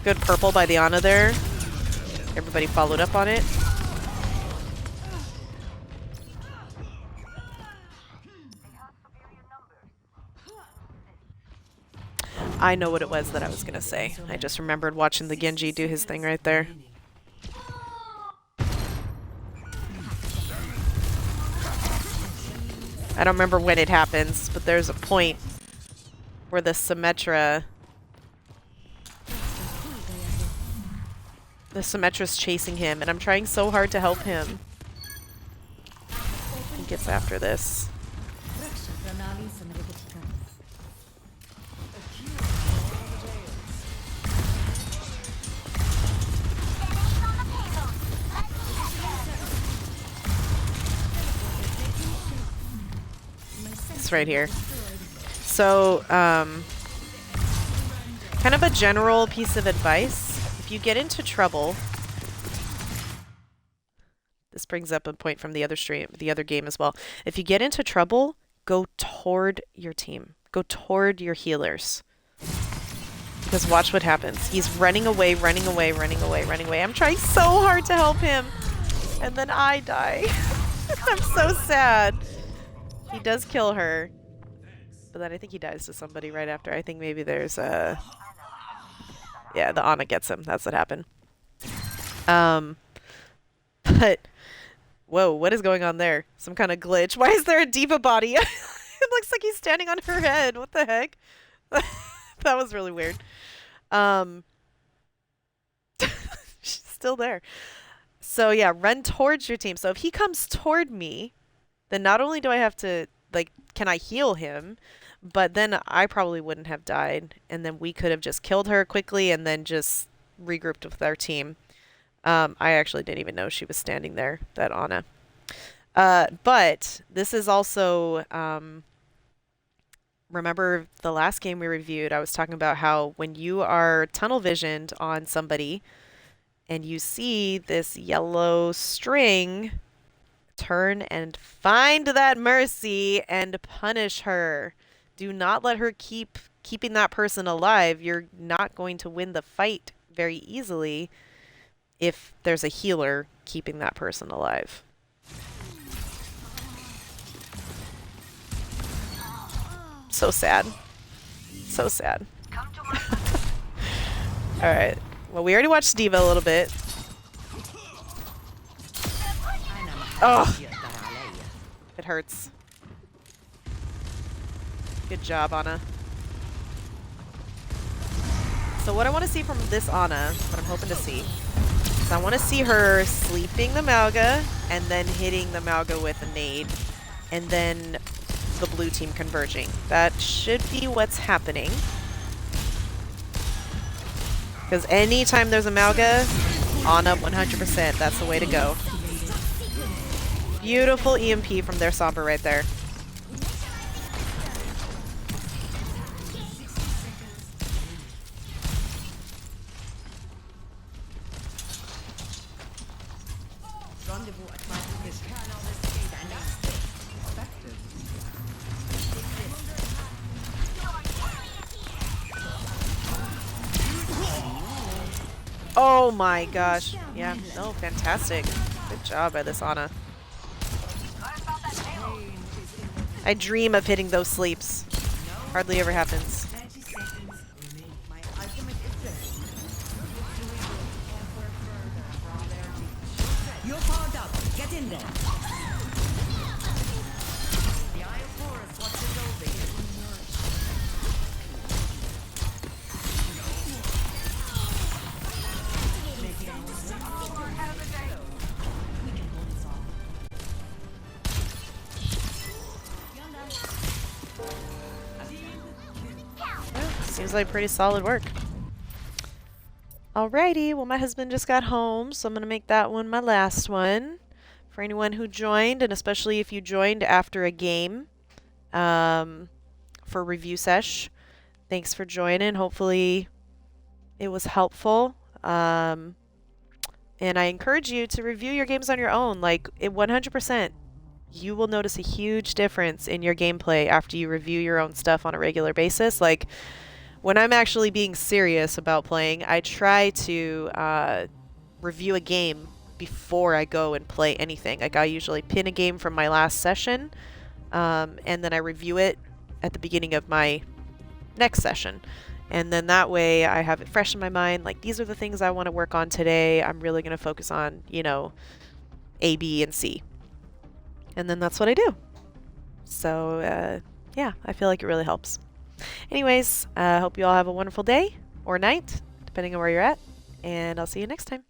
Good purple by the Ana there. Everybody followed up on it. I know what it was that I was gonna say. I just remembered watching the Genji do his thing right there. I don't remember when it happens, but there's a point where the Symmetra's chasing him, and I'm trying so hard to help him. He gets after this. It's right here. So, kind of a general piece of advice. If you get into trouble, this brings up a point from the other game as well. If you get into trouble, go toward your team. Go toward your healers. Because watch what happens. He's running away, running away, running away, running away. I'm trying so hard to help him. And then I die. I'm so sad. He does kill her. But then I think he dies to somebody right after. I think maybe there's a... Yeah, the Ana gets him. That's what happened. But... Whoa, what is going on there? Some kind of glitch. Why is there a D.Va body? It looks like he's standing on her head. What the heck? That was really weird. She's still there. So yeah, run towards your team. So if he comes toward me, then not only do I have to, like, can I heal him, but then I probably wouldn't have died, and then we could have just killed her quickly and then just regrouped with our team. I actually didn't even know she was standing there, that Ana. But this is also, remember the last game we reviewed, I was talking about how when you are tunnel visioned on somebody and you see this yellow string, turn and find that Mercy and punish her. Do not let her keeping that person alive. You're not going to win the fight very easily if there's a healer keeping that person alive. So sad. So sad. Come to my Alright. Well, we already watched Diva a little bit. Oh, it hurts. Good job, Anna. So what I want to see from this Anna, what I'm hoping to see, is I want to see her sleeping the Malga and then hitting the Malga with a nade, and then the blue team converging. That should be what's happening. Because anytime there's a Malga, Anna 100%, that's the way to go. Beautiful EMP from their Sombra right there. Oh my gosh. Yeah, no, fantastic. Good job by this Ana. I dream of hitting those sleeps. Hardly ever happens. You're powered up. Get in there. The Eye of Horus watches over you. Seems like pretty solid work. Alrighty, well my husband just got home, so I'm going to make that one my last one. For anyone who joined, and especially if you joined after a game for review sesh, thanks for joining. Hopefully it was helpful. And I encourage you to review your games on your own. Like, 100%, you will notice a huge difference in your gameplay after you review your own stuff on a regular basis. Like, when I'm actually being serious about playing, I try to review a game before I go and play anything. Like, I usually pin a game from my last session, and then I review it at the beginning of my next session. And then that way I have it fresh in my mind, like, these are the things I want to work on today. I'm really going to focus on, you know, A, B, and C. And then that's what I do. So, yeah, I feel like it really helps. Anyways, I hope you all have a wonderful day or night, depending on where you're at, and I'll see you next time.